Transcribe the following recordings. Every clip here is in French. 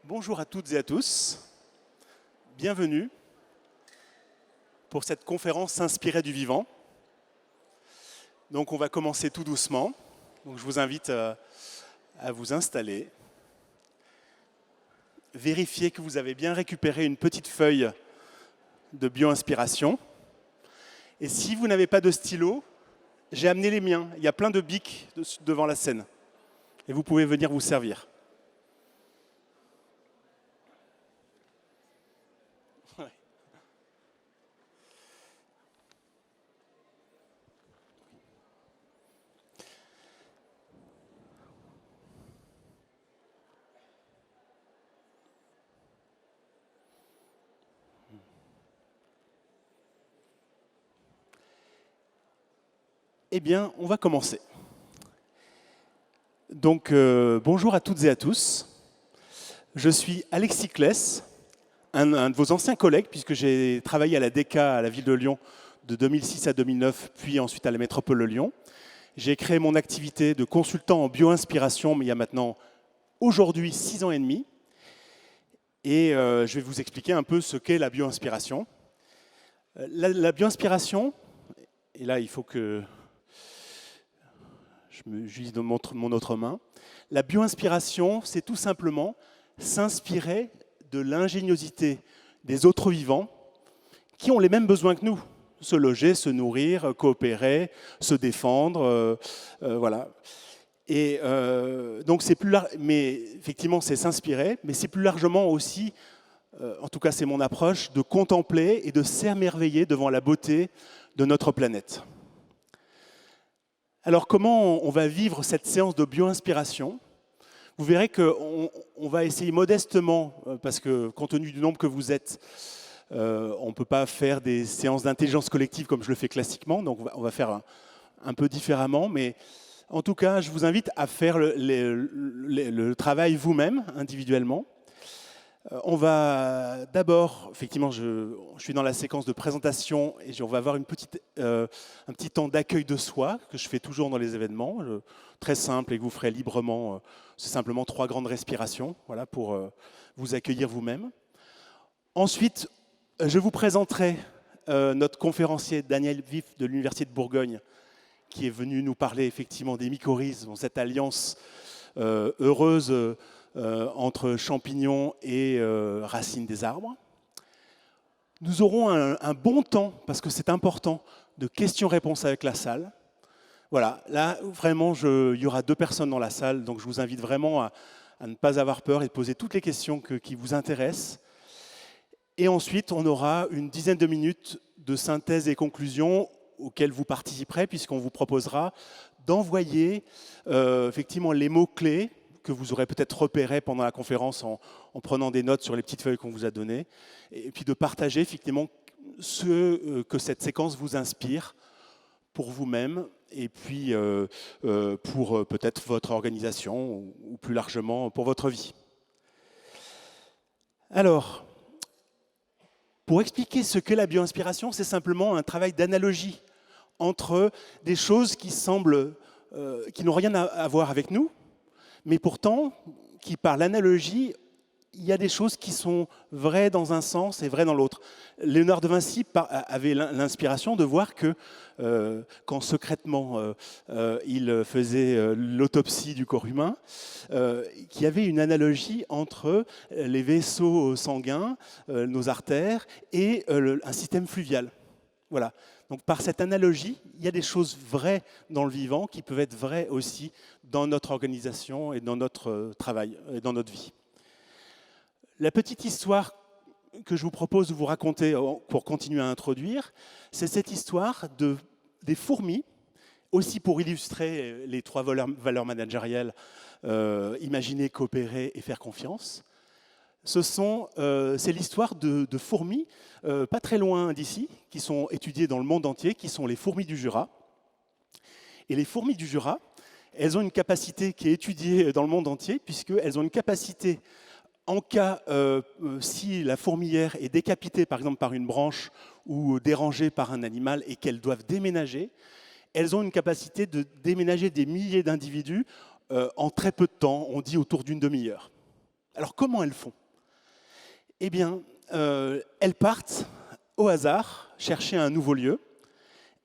Bonjour à toutes et à tous, bienvenue pour cette conférence inspirée du vivant. Donc on va commencer tout doucement, donc je vous invite à vous installer. Vérifiez que vous avez bien récupéré une petite feuille de bio-inspiration. Et si vous n'avez pas de stylo, j'ai amené les miens, il y a plein de bics devant la scène et vous pouvez venir vous servir. Eh bien, on va commencer. Donc, bonjour à toutes et à tous. Je suis Alexis Kless, un de vos anciens collègues, puisque j'ai travaillé à la DECA à la ville de Lyon de 2006 à 2009, puis ensuite à la métropole de Lyon. J'ai créé mon activité de consultant en bio-inspiration, mais il y a maintenant, aujourd'hui, 6 ans et demi. Et je vais vous expliquer un peu ce qu'est la bio-inspiration. La bio-inspiration, et là, il faut que je me juge de mon autre main. La bio-inspiration, c'est tout simplement s'inspirer de l'ingéniosité des autres vivants qui ont les mêmes besoins que nous. Se loger, se nourrir, coopérer, se défendre, voilà. Et donc c'est plus large, mais effectivement c'est s'inspirer, mais c'est plus largement aussi, en tout cas c'est mon approche, de contempler et de s'émerveiller devant la beauté de notre planète. Alors comment on va vivre cette séance de bio-inspiration ? Vous verrez qu'on va essayer modestement, parce que compte tenu du nombre que vous êtes, on ne peut pas faire des séances d'intelligence collective comme je le fais classiquement, donc on va faire un peu différemment, mais en tout cas, je vous invite à faire le travail vous-même, individuellement. On va d'abord, effectivement, je suis dans la séquence de présentation et on va avoir un petit temps d'accueil de soi que je fais toujours dans les événements, très simple et que vous ferez librement. C'est simplement 3 grandes respirations, voilà, pour vous accueillir vous-même. Ensuite, je vous présenterai notre conférencier Daniel Vif de l'Université de Bourgogne, qui est venu nous parler effectivement des mycorhizes, dans cette alliance heureuse entre champignons et racines des arbres. Nous aurons un bon temps, parce que c'est important, de questions-réponses avec la salle. Voilà, là vraiment, il y aura 2 personnes dans la salle, donc je vous invite vraiment à ne pas avoir peur et de poser toutes les questions qui vous intéressent. Et ensuite, on aura une dizaine de minutes de synthèse et conclusion auxquelles vous participerez, puisqu'on vous proposera d'envoyer effectivement les mots-clés que vous aurez peut-être repérés pendant la conférence en prenant des notes sur les petites feuilles qu'on vous a données, et puis de partager effectivement ce que cette séquence vous inspire pour vous-même, et puis pour peut-être votre organisation, ou plus largement pour votre vie. Alors, pour expliquer ce qu'est la bio-inspiration, c'est simplement un travail d'analogie entre des choses qui semblent, qui n'ont rien à voir avec nous, mais pourtant, qui par l'analogie, il y a des choses qui sont vraies dans un sens et vraies dans l'autre. Léonard de Vinci avait l'inspiration de voir que quand secrètement il faisait l'autopsie du corps humain, qu'il y avait une analogie entre les vaisseaux sanguins, nos artères, et un système fluvial. Voilà. Donc par cette analogie, il y a des choses vraies dans le vivant qui peuvent être vraies aussi dans notre organisation et dans notre travail et dans notre vie. La petite histoire que je vous propose de vous raconter pour continuer à introduire, c'est cette histoire des fourmis, aussi pour illustrer les 3 valeurs managériales, imaginer, coopérer et faire confiance. C'est l'histoire de fourmis, pas très loin d'ici, qui sont étudiées dans le monde entier, qui sont les fourmis du Jura. Et les fourmis du Jura, elles ont une capacité qui est étudiée dans le monde entier, puisqu'elles ont une capacité, en cas, si la fourmilière est décapitée, par exemple par une branche, ou dérangée par un animal, et qu'elles doivent déménager, elles ont une capacité de déménager des milliers d'individus en très peu de temps, on dit autour d'une demi-heure. Alors comment elles font? Eh bien, elles partent au hasard chercher un nouveau lieu,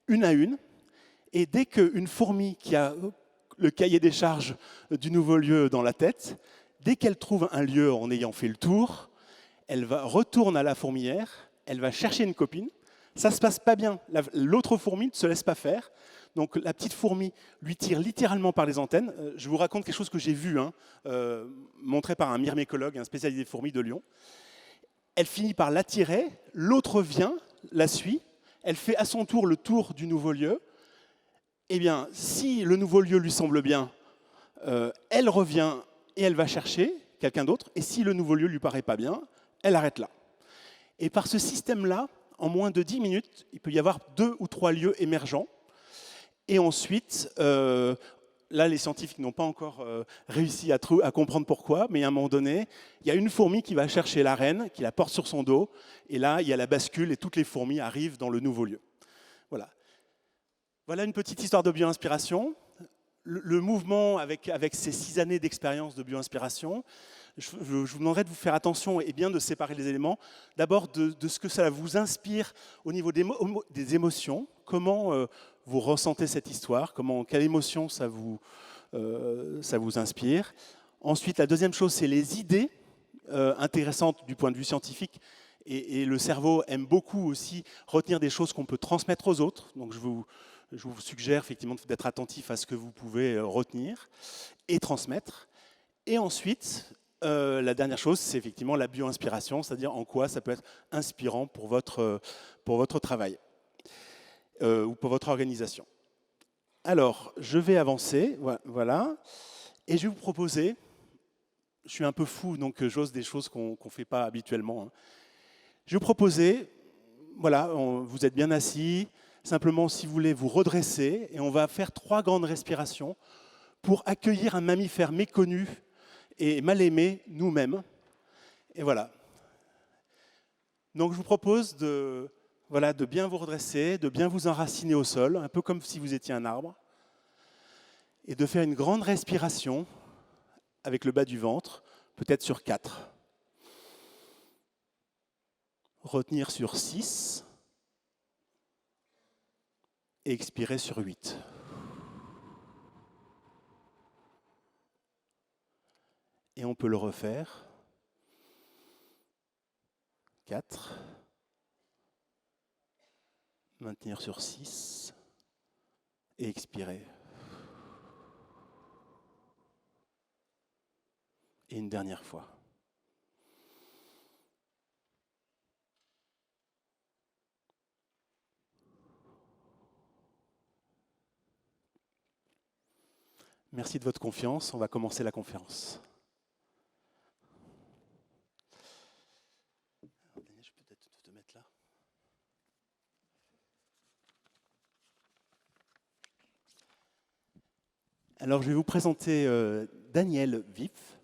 une à une, et dès qu'une fourmi qui a le cahier des charges du nouveau lieu dans la tête, dès qu'elle trouve un lieu en ayant fait le tour, elle retourne à la fourmilière, elle va chercher une copine. Ça ne se passe pas bien. L'autre fourmi ne se laisse pas faire. Donc la petite fourmi lui tire littéralement par les antennes. Je vous raconte quelque chose que j'ai vu, montré par un myrmécologue, un spécialiste des fourmis de Lyon. Elle finit par l'attirer, l'autre vient, la suit, elle fait à son tour le tour du nouveau lieu. Eh bien, si le nouveau lieu lui semble bien, elle revient et elle va chercher quelqu'un d'autre. Et si le nouveau lieu lui paraît pas bien, elle arrête là. Et par ce système-là, en moins de 10 minutes, il peut y avoir 2 ou 3 lieux émergents. Et ensuite, là, les scientifiques n'ont pas encore réussi à comprendre pourquoi, mais à un moment donné, il y a une fourmi qui va chercher la reine, qui la porte sur son dos, et là, il y a la bascule et toutes les fourmis arrivent dans le nouveau lieu. Voilà. Voilà une petite histoire de bio-inspiration. Le mouvement avec ces 6 années d'expérience de bio-inspiration, je vous demanderai de vous faire attention et bien de séparer les éléments. D'abord de ce que ça vous inspire au niveau des émotions, comment vous ressentez cette histoire, quelle émotion ça vous inspire. Ensuite, la deuxième chose, c'est les idées intéressantes du point de vue scientifique. Et le cerveau aime beaucoup aussi retenir des choses qu'on peut transmettre aux autres. Donc je vous suggère effectivement d'être attentif à ce que vous pouvez retenir et transmettre. Et ensuite, la dernière chose, c'est effectivement la bio-inspiration, c'est-à-dire en quoi ça peut être inspirant pour votre travail ou pour votre organisation. Alors, je vais avancer, voilà, et je vais vous proposer, je suis un peu fou, donc j'ose des choses qu'on ne fait pas habituellement. Je vais vous proposer, voilà, vous êtes bien assis, simplement, si vous voulez, vous redresser, et on va faire 3 grandes respirations pour accueillir un mammifère méconnu et mal aimé nous-mêmes. Et voilà. Donc je vous propose de bien vous redresser, de bien vous enraciner au sol, un peu comme si vous étiez un arbre, et de faire une grande respiration avec le bas du ventre, peut-être sur 4. Retenir sur 6 et expirer sur 8. Et on peut le refaire. 4. Maintenir sur 6 et expirer. Et une dernière fois. Merci de votre confiance. On va commencer la conférence. Je peux peut-être te mettre là. Alors, je vais vous présenter Daniel Vif.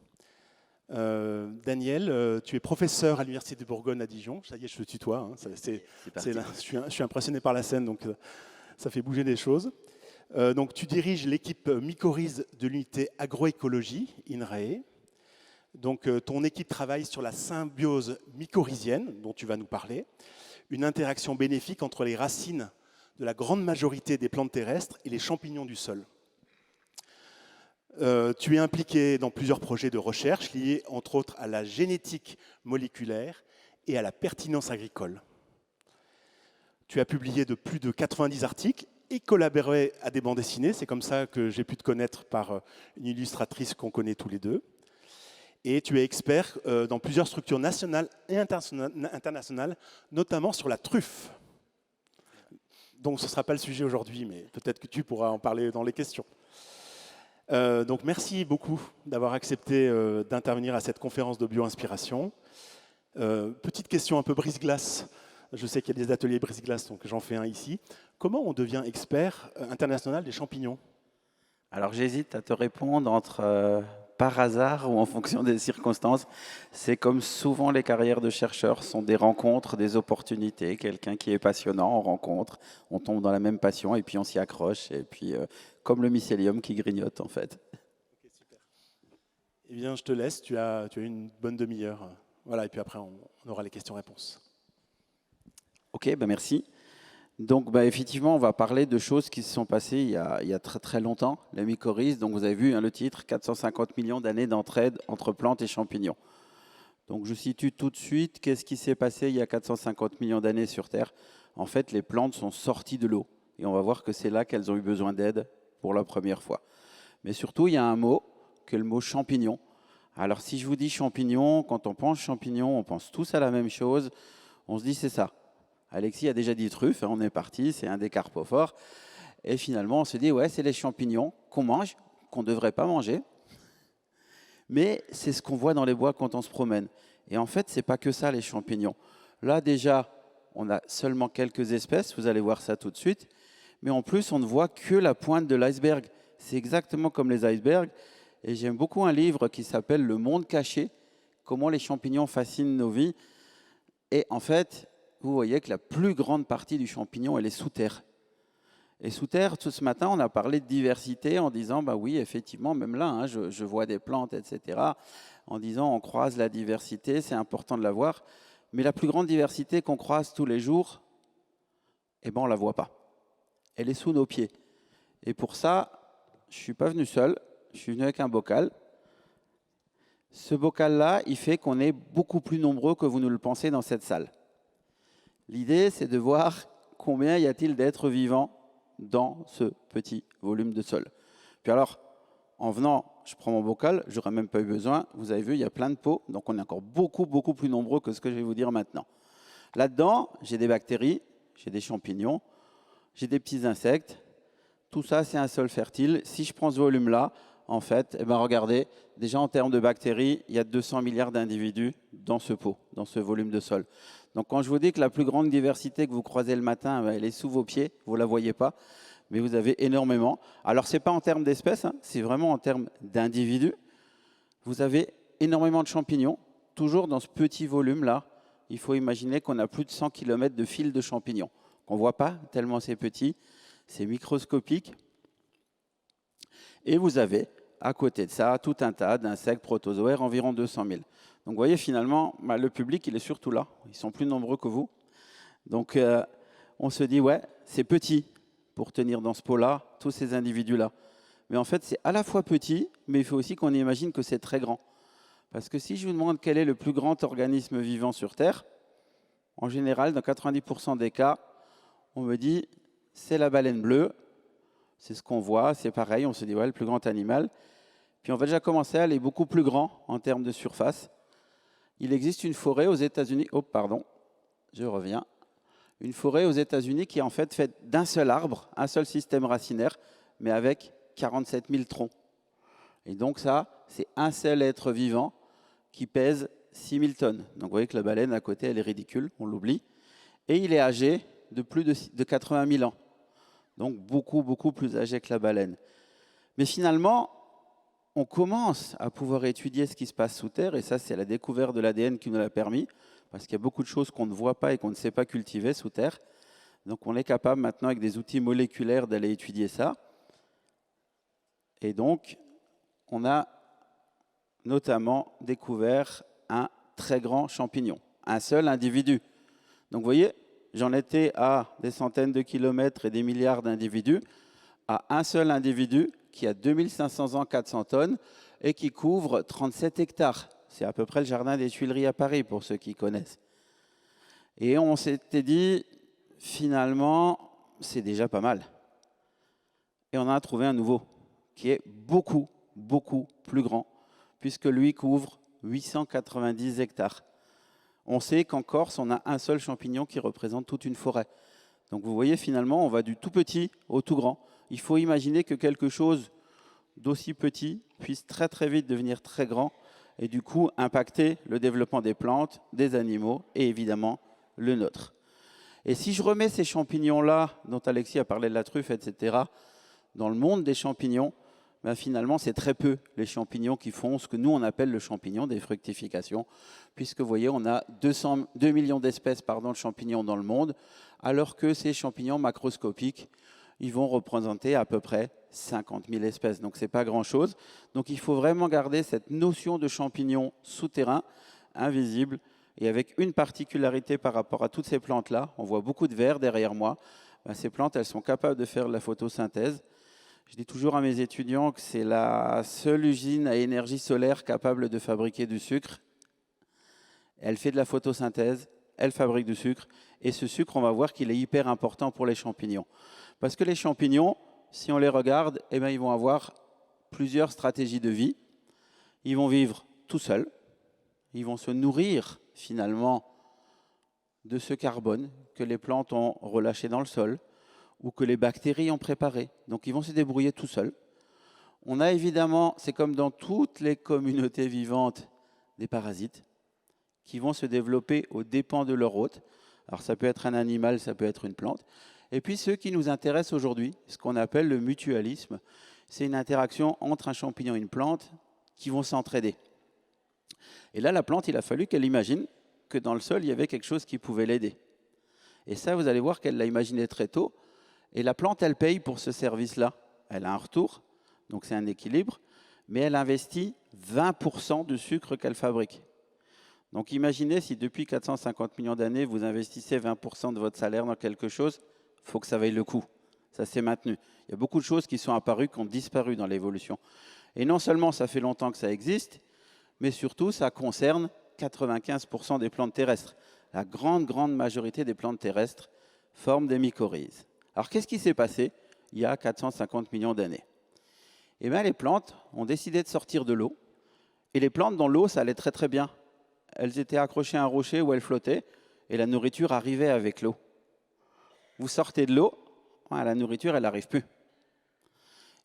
Daniel, tu es professeur à l'Université de Bourgogne à Dijon. Ça y est, je te tutoie. Hein. Je suis impressionné par la scène, donc ça fait bouger des choses. Donc, tu diriges l'équipe mycorhize de l'unité agroécologie, INRAE. Donc, ton équipe travaille sur la symbiose mycorhizienne, dont tu vas nous parler, une interaction bénéfique entre les racines de la grande majorité des plantes terrestres et les champignons du sol. Tu es impliqué dans plusieurs projets de recherche liés, entre autres, à la génétique moléculaire et à la pertinence agricole. Tu as publié de plus de 90 articles et collaboré à des bandes dessinées. C'est comme ça que j'ai pu te connaître par une illustratrice qu'on connaît tous les deux. Et tu es expert dans plusieurs structures nationales et internationales, notamment sur la truffe. Donc ce ne sera pas le sujet aujourd'hui, mais peut-être que tu pourras en parler dans les questions. Donc merci beaucoup d'avoir accepté d'intervenir à cette conférence de bio-inspiration. Petite question un peu brise-glace. Je sais qu'il y a des ateliers brise-glace, donc j'en fais un ici. Comment on devient expert international des champignons? Alors j'hésite à te répondre entre par hasard ou en fonction des circonstances. C'est comme souvent les carrières de chercheurs sont des rencontres, des opportunités. Quelqu'un qui est passionnant, on rencontre, on tombe dans la même passion et puis on s'y accroche. Et puis comme le mycélium qui grignote en fait. Okay, super. Eh bien, je te laisse, tu as une bonne demi-heure. Voilà, et puis après, on aura les questions-réponses. Ok, ben merci. Donc, bah, effectivement, on va parler de choses qui se sont passées il y a très très longtemps, la mycorhize. Donc, vous avez vu le titre, 450 millions d'années d'entraide entre plantes et champignons. Donc, je situe tout de suite, qu'est-ce qui s'est passé il y a 450 millions d'années sur Terre? En fait, les plantes sont sorties de l'eau. Et on va voir que c'est là qu'elles ont eu besoin d'aide pour la première fois. Mais surtout, il y a un mot, que le mot champignon. Alors, si je vous dis champignon, quand on pense champignon, on pense tous à la même chose. On se dit, c'est ça. Alexis a déjà dit truffe, on est parti, c'est un des carpophores. Et finalement, on se dit, ouais, c'est les champignons qu'on mange, qu'on ne devrait pas manger. Mais c'est ce qu'on voit dans les bois quand on se promène. Et en fait, ce n'est pas que ça, les champignons. Là, déjà, on a seulement quelques espèces, vous allez voir ça tout de suite. Mais en plus, on ne voit que la pointe de l'iceberg. C'est exactement comme les icebergs. Et j'aime beaucoup un livre qui s'appelle Le monde caché, comment les champignons fascinent nos vies. Et en fait, vous voyez que la plus grande partie du champignon, elle est sous terre. Et sous terre, tout ce matin, on a parlé de diversité en disant, bah oui, effectivement, même là, je vois des plantes, etc. En disant, on croise la diversité, c'est important de la voir. Mais la plus grande diversité qu'on croise tous les jours, eh ben, on ne la voit pas. Elle est sous nos pieds. Et pour ça, je ne suis pas venu seul, je suis venu avec un bocal. Ce bocal-là, il fait qu'on est beaucoup plus nombreux que vous ne le pensez dans cette salle. L'idée, c'est de voir combien y a-t-il d'êtres vivants dans ce petit volume de sol. Puis alors, en venant, je prends mon bocal, je n'aurais même pas eu besoin. Vous avez vu, il y a plein de pots, donc on est encore beaucoup, beaucoup plus nombreux que ce que je vais vous dire maintenant. Là-dedans, j'ai des bactéries, j'ai des champignons, j'ai des petits insectes. Tout ça, c'est un sol fertile. Si je prends ce volume-là, en fait, eh ben regardez, déjà en termes de bactéries, il y a 200 milliards d'individus dans ce pot, dans ce volume de sol. Donc quand je vous dis que la plus grande diversité que vous croisez le matin, elle est sous vos pieds, vous ne la voyez pas, mais vous avez énormément. Alors ce n'est pas en termes d'espèces, c'est vraiment en termes d'individus. Vous avez énormément de champignons, toujours dans ce petit volume-là. Il faut imaginer qu'on a plus de 100 km de fil de champignons, qu'on ne voit pas tellement c'est petit, c'est microscopique. Et vous avez, à côté de ça, tout un tas d'insectes protozoaires, environ 200 000. Donc vous voyez, finalement, le public, il est surtout là. Ils sont plus nombreux que vous. Donc on se dit, ouais, c'est petit pour tenir dans ce pot-là, tous ces individus-là. Mais en fait, c'est à la fois petit, mais il faut aussi qu'on imagine que c'est très grand. Parce que si je vous demande quel est le plus grand organisme vivant sur Terre, en général, dans 90% des cas, on me dit, c'est la baleine bleue. C'est ce qu'on voit, c'est pareil, on se dit, ouais, le plus grand animal. Puis on va déjà commencer à aller beaucoup plus grand en termes de surface. Il existe une forêt aux États-Unis, oh pardon, je reviens, une forêt aux États-Unis qui est en fait faite d'un seul arbre, un seul système racinaire, mais avec 47 000 troncs. Et donc ça, c'est un seul être vivant qui pèse 6 000 tonnes. Donc vous voyez que la baleine à côté, elle est ridicule, on l'oublie. Et il est âgé de plus de 80 000 ans. Donc beaucoup, beaucoup plus âgé que la baleine. Mais finalement, on commence à pouvoir étudier ce qui se passe sous terre, et ça, c'est la découverte de l'ADN qui nous l'a permis, parce qu'il y a beaucoup de choses qu'on ne voit pas et qu'on ne sait pas cultiver sous terre. Donc on est capable maintenant, avec des outils moléculaires, d'aller étudier ça. Et donc, on a notamment découvert un très grand champignon, un seul individu. Donc vous voyez, j'en étais à des centaines de kilomètres et des milliards d'individus, à un seul individu qui a 2500 ans, 400 tonnes, et qui couvre 37 hectares. C'est à peu près le jardin des Tuileries à Paris, pour ceux qui connaissent. Et on s'était dit, finalement, c'est déjà pas mal. Et on en a trouvé un nouveau, qui est beaucoup, beaucoup plus grand, puisque lui couvre 890 hectares. On sait qu'en Corse, on a un seul champignon qui représente toute une forêt. Donc vous voyez, finalement, on va du tout petit au tout grand. Il faut imaginer que quelque chose d'aussi petit puisse très très vite devenir très grand et du coup impacter le développement des plantes, des animaux et évidemment le nôtre. Et si je remets ces champignons-là, dont Alexis a parlé de la truffe, etc., dans le monde des champignons, ben finalement c'est très peu les champignons qui font ce que nous on appelle le champignon des fructifications, puisque vous voyez on a 2 millions d'espèces de champignons dans le monde, alors que ces champignons macroscopiques, ils vont représenter à peu près 50 000 espèces. Donc, ce n'est pas grand-chose. Donc, il faut vraiment garder cette notion de champignon souterrain, invisible, et avec une particularité par rapport à toutes ces plantes-là. On voit beaucoup de verre derrière moi. Ben, ces plantes, elles sont capables de faire de la photosynthèse. Je dis toujours à mes étudiants que c'est la seule usine à énergie solaire capable de fabriquer du sucre. Elle fait de la photosynthèse, elle fabrique du sucre, et ce sucre, on va voir qu'il est hyper important pour les champignons. Parce que les champignons, si on les regarde, eh bien, ils vont avoir plusieurs stratégies de vie. Ils vont vivre tout seuls, ils vont se nourrir finalement de ce carbone que les plantes ont relâché dans le sol ou que les bactéries ont préparé. Donc ils vont se débrouiller tout seuls. On a évidemment, c'est comme dans toutes les communautés vivantes, des parasites qui vont se développer aux dépens de leur hôte. Alors ça peut être un animal, ça peut être une plante. Et puis ceux qui nous intéressent aujourd'hui, ce qu'on appelle le mutualisme, c'est une interaction entre un champignon et une plante qui vont s'entraider. Et là, la plante, il a fallu qu'elle imagine que dans le sol, il y avait quelque chose qui pouvait l'aider. Et ça, vous allez voir qu'elle l'a imaginé très tôt. Et la plante, elle paye pour ce service-là. Elle a un retour, donc c'est un équilibre, mais elle investit 20% du sucre qu'elle fabrique. Donc imaginez si depuis 450 millions d'années, vous investissez 20% de votre salaire dans quelque chose, il faut que ça vaille le coup. Ça s'est maintenu. Il y a beaucoup de choses qui sont apparues, qui ont disparu dans l'évolution. Et non seulement ça fait longtemps que ça existe, mais surtout ça concerne 95% des plantes terrestres. La grande majorité des plantes terrestres forment des mycorhizes. Alors qu'est-ce qui s'est passé il y a 450 millions d'années? Eh bien les plantes ont décidé de sortir de l'eau. Et les plantes dans l'eau, ça allait très très bien. Elles étaient accrochées à un rocher où elles flottaient et la nourriture arrivait avec l'eau. Vous sortez de l'eau, la nourriture, elle n'arrive plus.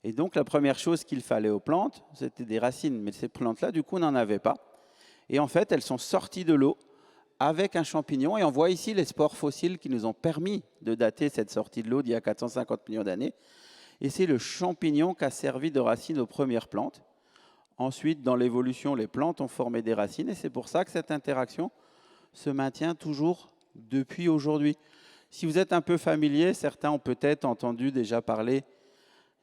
Et donc, la première chose qu'il fallait aux plantes, c'était des racines. Mais ces plantes-là, du coup, n'en avaient pas. Et en fait, elles sont sorties de l'eau avec un champignon. Et on voit ici les spores fossiles qui nous ont permis de dater cette sortie de l'eau d'il y a 450 millions d'années. Et c'est le champignon qui a servi de racine aux premières plantes. Ensuite, dans l'évolution, les plantes ont formé des racines. Et c'est pour ça que cette interaction se maintient toujours depuis aujourd'hui. Si vous êtes un peu familier, certains ont peut-être entendu déjà parler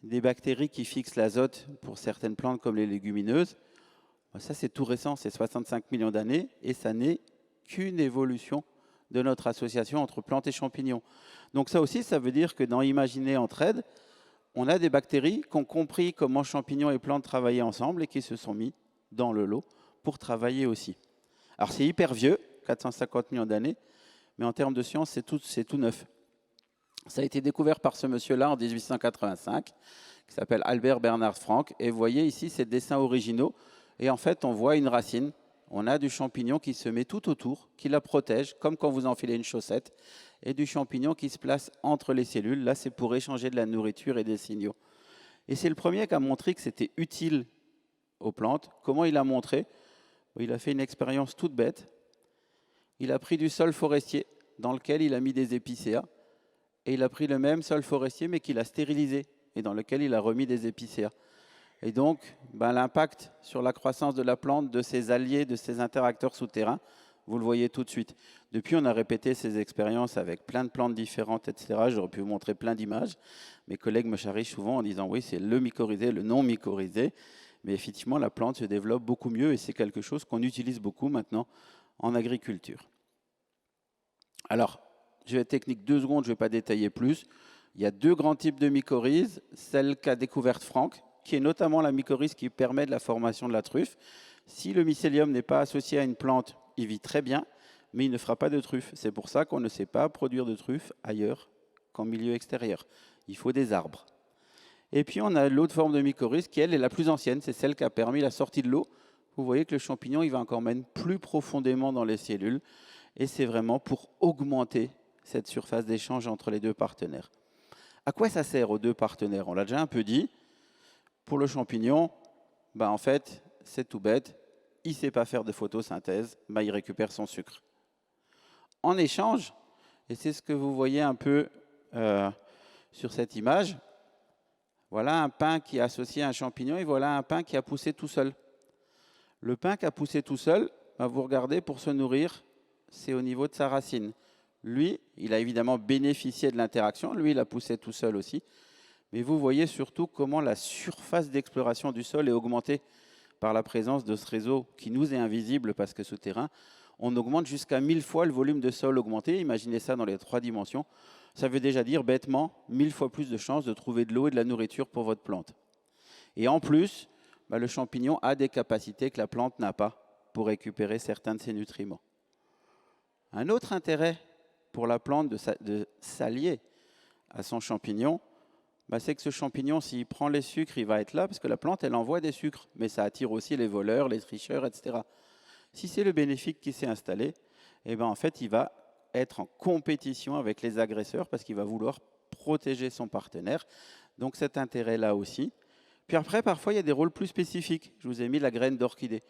des bactéries qui fixent l'azote pour certaines plantes comme les légumineuses. Ça, c'est tout récent, c'est 65 millions d'années, et ça n'est qu'une évolution de notre association entre plantes et champignons. Donc ça aussi, ça veut dire que dans Imaginer Entraide, on a des bactéries qui ont compris comment champignons et plantes travaillaient ensemble et qui se sont mis dans le lot pour travailler aussi. Alors c'est hyper vieux, 450 millions d'années, mais en termes de science, c'est tout neuf. Ça a été découvert par ce monsieur-là en 1885, qui s'appelle Albert Bernard Franck. Et vous voyez ici ces dessins originaux. Et en fait, on voit une racine. On a du champignon qui se met tout autour, qui la protège, comme quand vous enfilez une chaussette, et du champignon qui se place entre les cellules. Là, c'est pour échanger de la nourriture et des signaux. Et c'est le premier qui a montré que c'était utile aux plantes. Comment il a montré? Il a fait une expérience toute bête. Il a pris du sol forestier dans lequel il a mis des épicéas et il a pris le même sol forestier mais qu'il a stérilisé et dans lequel il a remis des épicéas. Et donc, l'impact sur la croissance de la plante, de ses alliés, de ses interacteurs souterrains, vous le voyez tout de suite. Depuis, on a répété ces expériences avec plein de plantes différentes, etc. J'aurais pu vous montrer plein d'images. Mes collègues me charrient souvent en disant oui, c'est le mycorhizé, le non mycorhizé. Mais effectivement, la plante se développe beaucoup mieux et c'est quelque chose qu'on utilise beaucoup maintenant en agriculture. Alors, je vais être technique 2 secondes, je ne vais pas détailler plus. Il y a 2 grands types de mycorhizes, celle qu'a découverte Franck, qui est notamment la mycorhize qui permet de la formation de la truffe. Si le mycélium n'est pas associé à une plante, il vit très bien, mais il ne fera pas de truffe. C'est pour ça qu'on ne sait pas produire de truffe ailleurs qu'en milieu extérieur. Il faut des arbres. Et puis on a l'autre forme de mycorhize qui, elle, est la plus ancienne, c'est celle qui a permis la sortie de l'eau. Vous voyez que le champignon, il va encore même plus profondément dans les cellules. Et c'est vraiment pour augmenter cette surface d'échange entre les 2 partenaires. À quoi ça sert aux 2 partenaires? On l'a déjà un peu dit. Pour le champignon, en fait, c'est tout bête. Il ne sait pas faire de photosynthèse, il récupère son sucre. En échange, et c'est ce que vous voyez un peu sur cette image, voilà un pin qui est associé à un champignon et voilà un pin qui a poussé tout seul. Le pin qui a poussé tout seul, vous regardez, pour se nourrir, c'est au niveau de sa racine. Lui, il a évidemment bénéficié de l'interaction. Lui, il a poussé tout seul aussi. Mais vous voyez surtout comment la surface d'exploration du sol est augmentée par la présence de ce réseau qui nous est invisible parce que souterrain. On augmente jusqu'à 1000 fois le volume de sol augmenté. Imaginez ça dans les 3 dimensions. Ça veut déjà dire, bêtement, 1000 fois plus de chances de trouver de l'eau et de la nourriture pour votre plante. Et en plus, le champignon a des capacités que la plante n'a pas pour récupérer certains de ses nutriments. Un autre intérêt pour la plante de s'allier à son champignon, c'est que ce champignon, s'il prend les sucres, il va être là, parce que la plante, elle envoie des sucres, mais ça attire aussi les voleurs, les tricheurs, etc. Si c'est le bénéfique qui s'est installé, en fait, il va être en compétition avec les agresseurs, parce qu'il va vouloir protéger son partenaire. Donc cet intérêt-là aussi. Puis après, parfois, il y a des rôles plus spécifiques. Je vous ai mis la graine d'orchidée.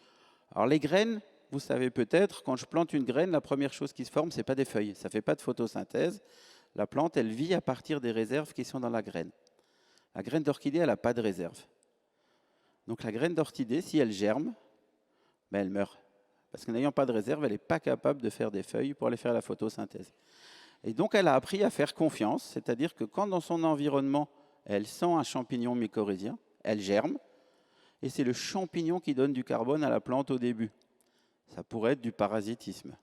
Alors les graines, vous savez peut-être, quand je plante une graine, la première chose qui se forme, ce n'est pas des feuilles. Ça ne fait pas de photosynthèse. La plante, elle vit à partir des réserves qui sont dans la graine. La graine d'orchidée, elle n'a pas de réserve. Donc la graine d'orchidée, si elle germe, elle meurt. Parce que n'ayant pas de réserve, elle n'est pas capable de faire des feuilles pour aller faire la photosynthèse. Et donc elle a appris à faire confiance, c'est-à-dire que quand dans son environnement, elle sent un champignon mycorhizien, elle germe, et c'est le champignon qui donne du carbone à la plante au début. Ça pourrait être du parasitisme.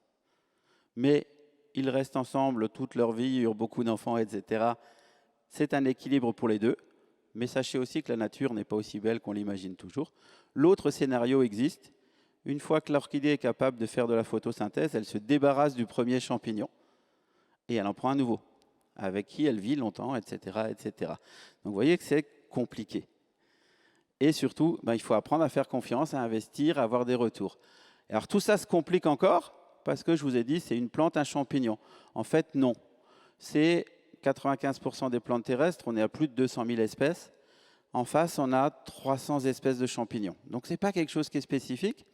Mais ils restent ensemble toute leur vie, ils eurent beaucoup d'enfants, etc. C'est un équilibre pour les deux. Mais sachez aussi que la nature n'est pas aussi belle qu'on l'imagine toujours. L'autre scénario existe. Une fois que l'orchidée est capable de faire de la photosynthèse, elle se débarrasse du premier champignon et elle en prend un nouveau, avec qui elle vit longtemps, etc., etc. Donc vous voyez que c'est compliqué. Et surtout, il faut apprendre à faire confiance, à investir, à avoir des retours. Alors tout ça se complique encore, parce que je vous ai dit, c'est une plante, un champignon. En fait, non. C'est 95% des plantes terrestres, on est à plus de 200 000 espèces. En face, on a 300 espèces de champignons. Donc ce n'est pas quelque chose qui est spécifique.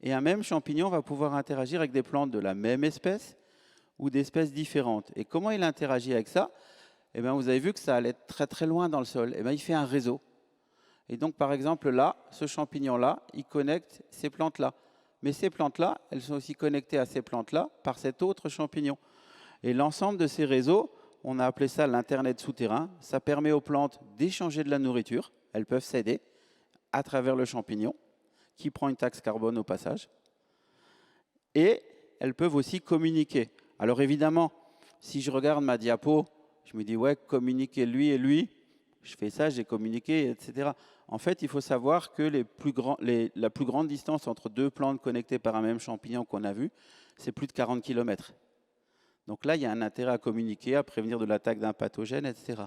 Et un même champignon va pouvoir interagir avec des plantes de la même espèce ou d'espèces différentes. Et comment il interagit avec ça ? Vous avez vu que ça allait très très loin dans le sol. Il fait un réseau. Et donc, par exemple, là, ce champignon-là, il connecte ces plantes-là. Mais ces plantes-là, elles sont aussi connectées à ces plantes-là par cet autre champignon. Et l'ensemble de ces réseaux, on a appelé ça l'Internet souterrain. Ça permet aux plantes d'échanger de la nourriture. Elles peuvent s'aider à travers le champignon, qui prend une taxe carbone au passage. Et elles peuvent aussi communiquer. Alors évidemment, si je regarde ma diapo, je me dis, ouais, communiquer lui et lui, je fais ça, j'ai communiqué, etc. En fait, il faut savoir que la plus grande distance entre deux plantes connectées par un même champignon qu'on a vu, c'est plus de 40 km. Donc là, il y a un intérêt à communiquer, à prévenir de l'attaque d'un pathogène, etc.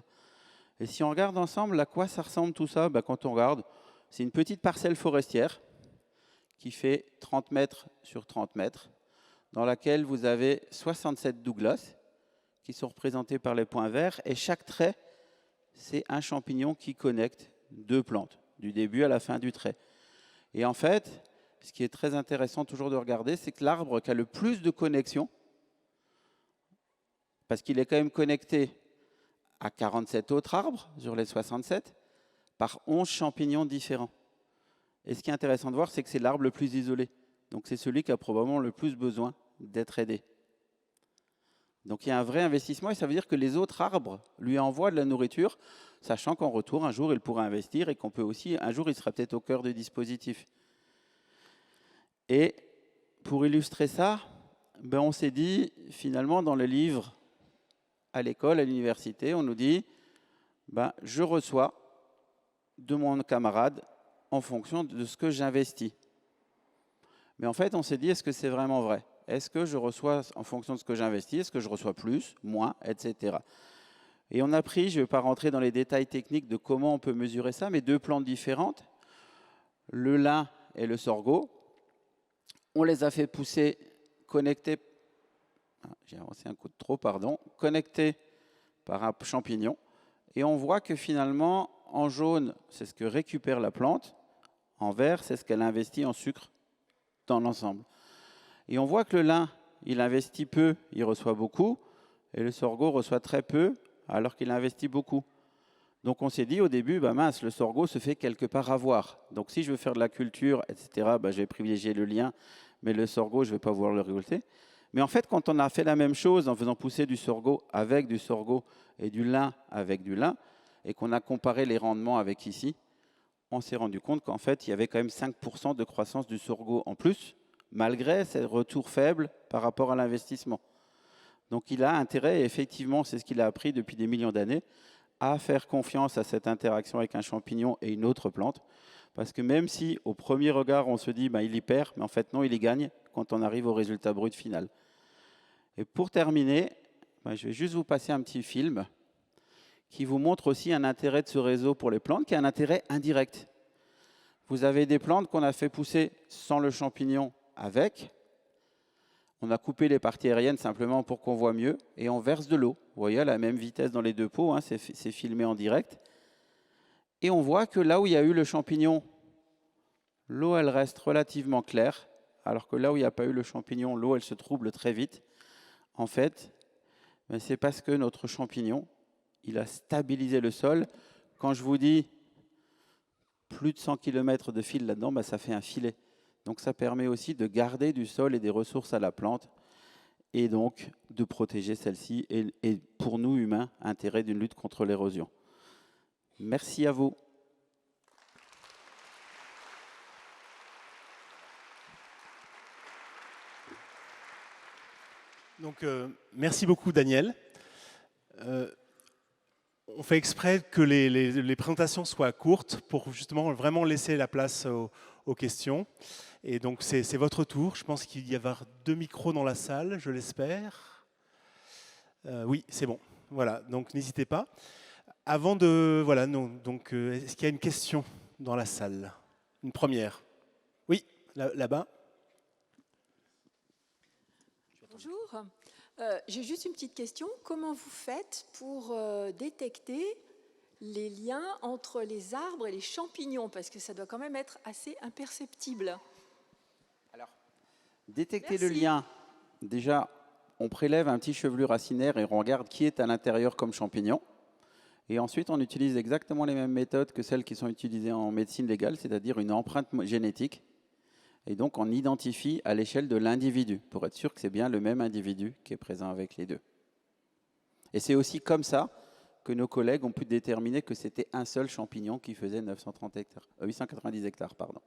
Et si on regarde ensemble, à quoi ça ressemble tout ça ? Quand on regarde, c'est une petite parcelle forestière qui fait 30 mètres sur 30 mètres, dans laquelle vous avez 67 Douglas, qui sont représentés par les points verts, et chaque trait, c'est un champignon qui connecte deux plantes, du début à la fin du trait. Et en fait, ce qui est très intéressant toujours de regarder, c'est que l'arbre qui a le plus de connexions, parce qu'il est quand même connecté à 47 autres arbres sur les 67, par 11 champignons différents. Et ce qui est intéressant de voir, c'est que c'est l'arbre le plus isolé. Donc c'est celui qui a probablement le plus besoin d'être aidé. Donc il y a un vrai investissement et ça veut dire que les autres arbres lui envoient de la nourriture, sachant qu'en retour, un jour, il pourra investir et qu'on peut aussi, un jour, il sera peut-être au cœur du dispositif. Et pour illustrer ça, on s'est dit, finalement, dans le livre, à l'école, à l'université, on nous dit, je reçois de mon camarade en fonction de ce que j'investis. Mais en fait, on s'est dit, est-ce que c'est vraiment vrai ? Est-ce que je reçois en fonction de ce que j'investis ? Est-ce que je reçois plus, moins, etc. Et on a pris, je ne vais pas rentrer dans les détails techniques de comment on peut mesurer ça, mais deux plantes différentes, le lin et le sorgho. On les a fait pousser, connectés, j'ai avancé un coup de trop, pardon, connectés par un champignon. Et on voit que finalement, en jaune, c'est ce que récupère la plante, en vert, c'est ce qu'elle investit en sucre dans l'ensemble. Et on voit que le lin, il investit peu, il reçoit beaucoup, et le sorgho reçoit très peu, alors qu'il investit beaucoup. Donc on s'est dit au début, mince, le sorgho se fait quelque part avoir. Donc si je veux faire de la culture, etc., je vais privilégier le lin, mais le sorgho, je ne vais pas vouloir le récolter. Mais en fait, quand on a fait la même chose en faisant pousser du sorgho avec du sorgho et du lin avec du lin, et qu'on a comparé les rendements avec ici, on s'est rendu compte qu'en fait, il y avait quand même 5% de croissance du sorgho en plus, malgré ces retours faibles par rapport à l'investissement. Donc il a intérêt, et effectivement, c'est ce qu'il a appris depuis des millions d'années, à faire confiance à cette interaction avec un champignon et une autre plante. Parce que même si au premier regard on se dit il y perd, mais en fait non, il y gagne quand on arrive au résultat brut final. Et pour terminer, je vais juste vous passer un petit film qui vous montre aussi un intérêt de ce réseau pour les plantes, qui est un intérêt indirect. Vous avez des plantes qu'on a fait pousser sans le champignon avec. On a coupé les parties aériennes simplement pour qu'on voit mieux et on verse de l'eau. Vous voyez, à la même vitesse dans les deux pots, c'est filmé en direct. Et on voit que là où il y a eu le champignon, l'eau, elle reste relativement claire, alors que là où il n'y a pas eu le champignon, l'eau, elle se trouble très vite. En fait, c'est parce que notre champignon, il a stabilisé le sol. Quand je vous dis plus de 100 km de fil là-dedans, ça fait un filet. Donc ça permet aussi de garder du sol et des ressources à la plante et donc de protéger celle-ci et pour nous humains, intérêt d'une lutte contre l'érosion. Merci à vous. Donc, merci beaucoup, Daniel. On fait exprès que les présentations soient courtes pour justement vraiment laisser la place aux questions. Et donc, c'est votre tour. Je pense qu'il y a 2 micros dans la salle, je l'espère. Oui, c'est bon. Voilà, donc n'hésitez pas. Avant de... Voilà, donc, est-ce qu'il y a une question dans la salle? Une première? Oui, là-bas. Bonjour. J'ai juste une petite question. Comment vous faites pour détecter les liens entre les arbres et les champignons? Parce que ça doit quand même être assez imperceptible. Alors, détecter le lien, déjà, on prélève un petit chevelu racinaire et on regarde qui est à l'intérieur comme champignon. Et ensuite, on utilise exactement les mêmes méthodes que celles qui sont utilisées en médecine légale, c'est-à-dire une empreinte génétique. Et donc, on identifie à l'échelle de l'individu, pour être sûr que c'est bien le même individu qui est présent avec les deux. Et c'est aussi comme ça que nos collègues ont pu déterminer que c'était un seul champignon qui faisait 890 hectares. Pardon.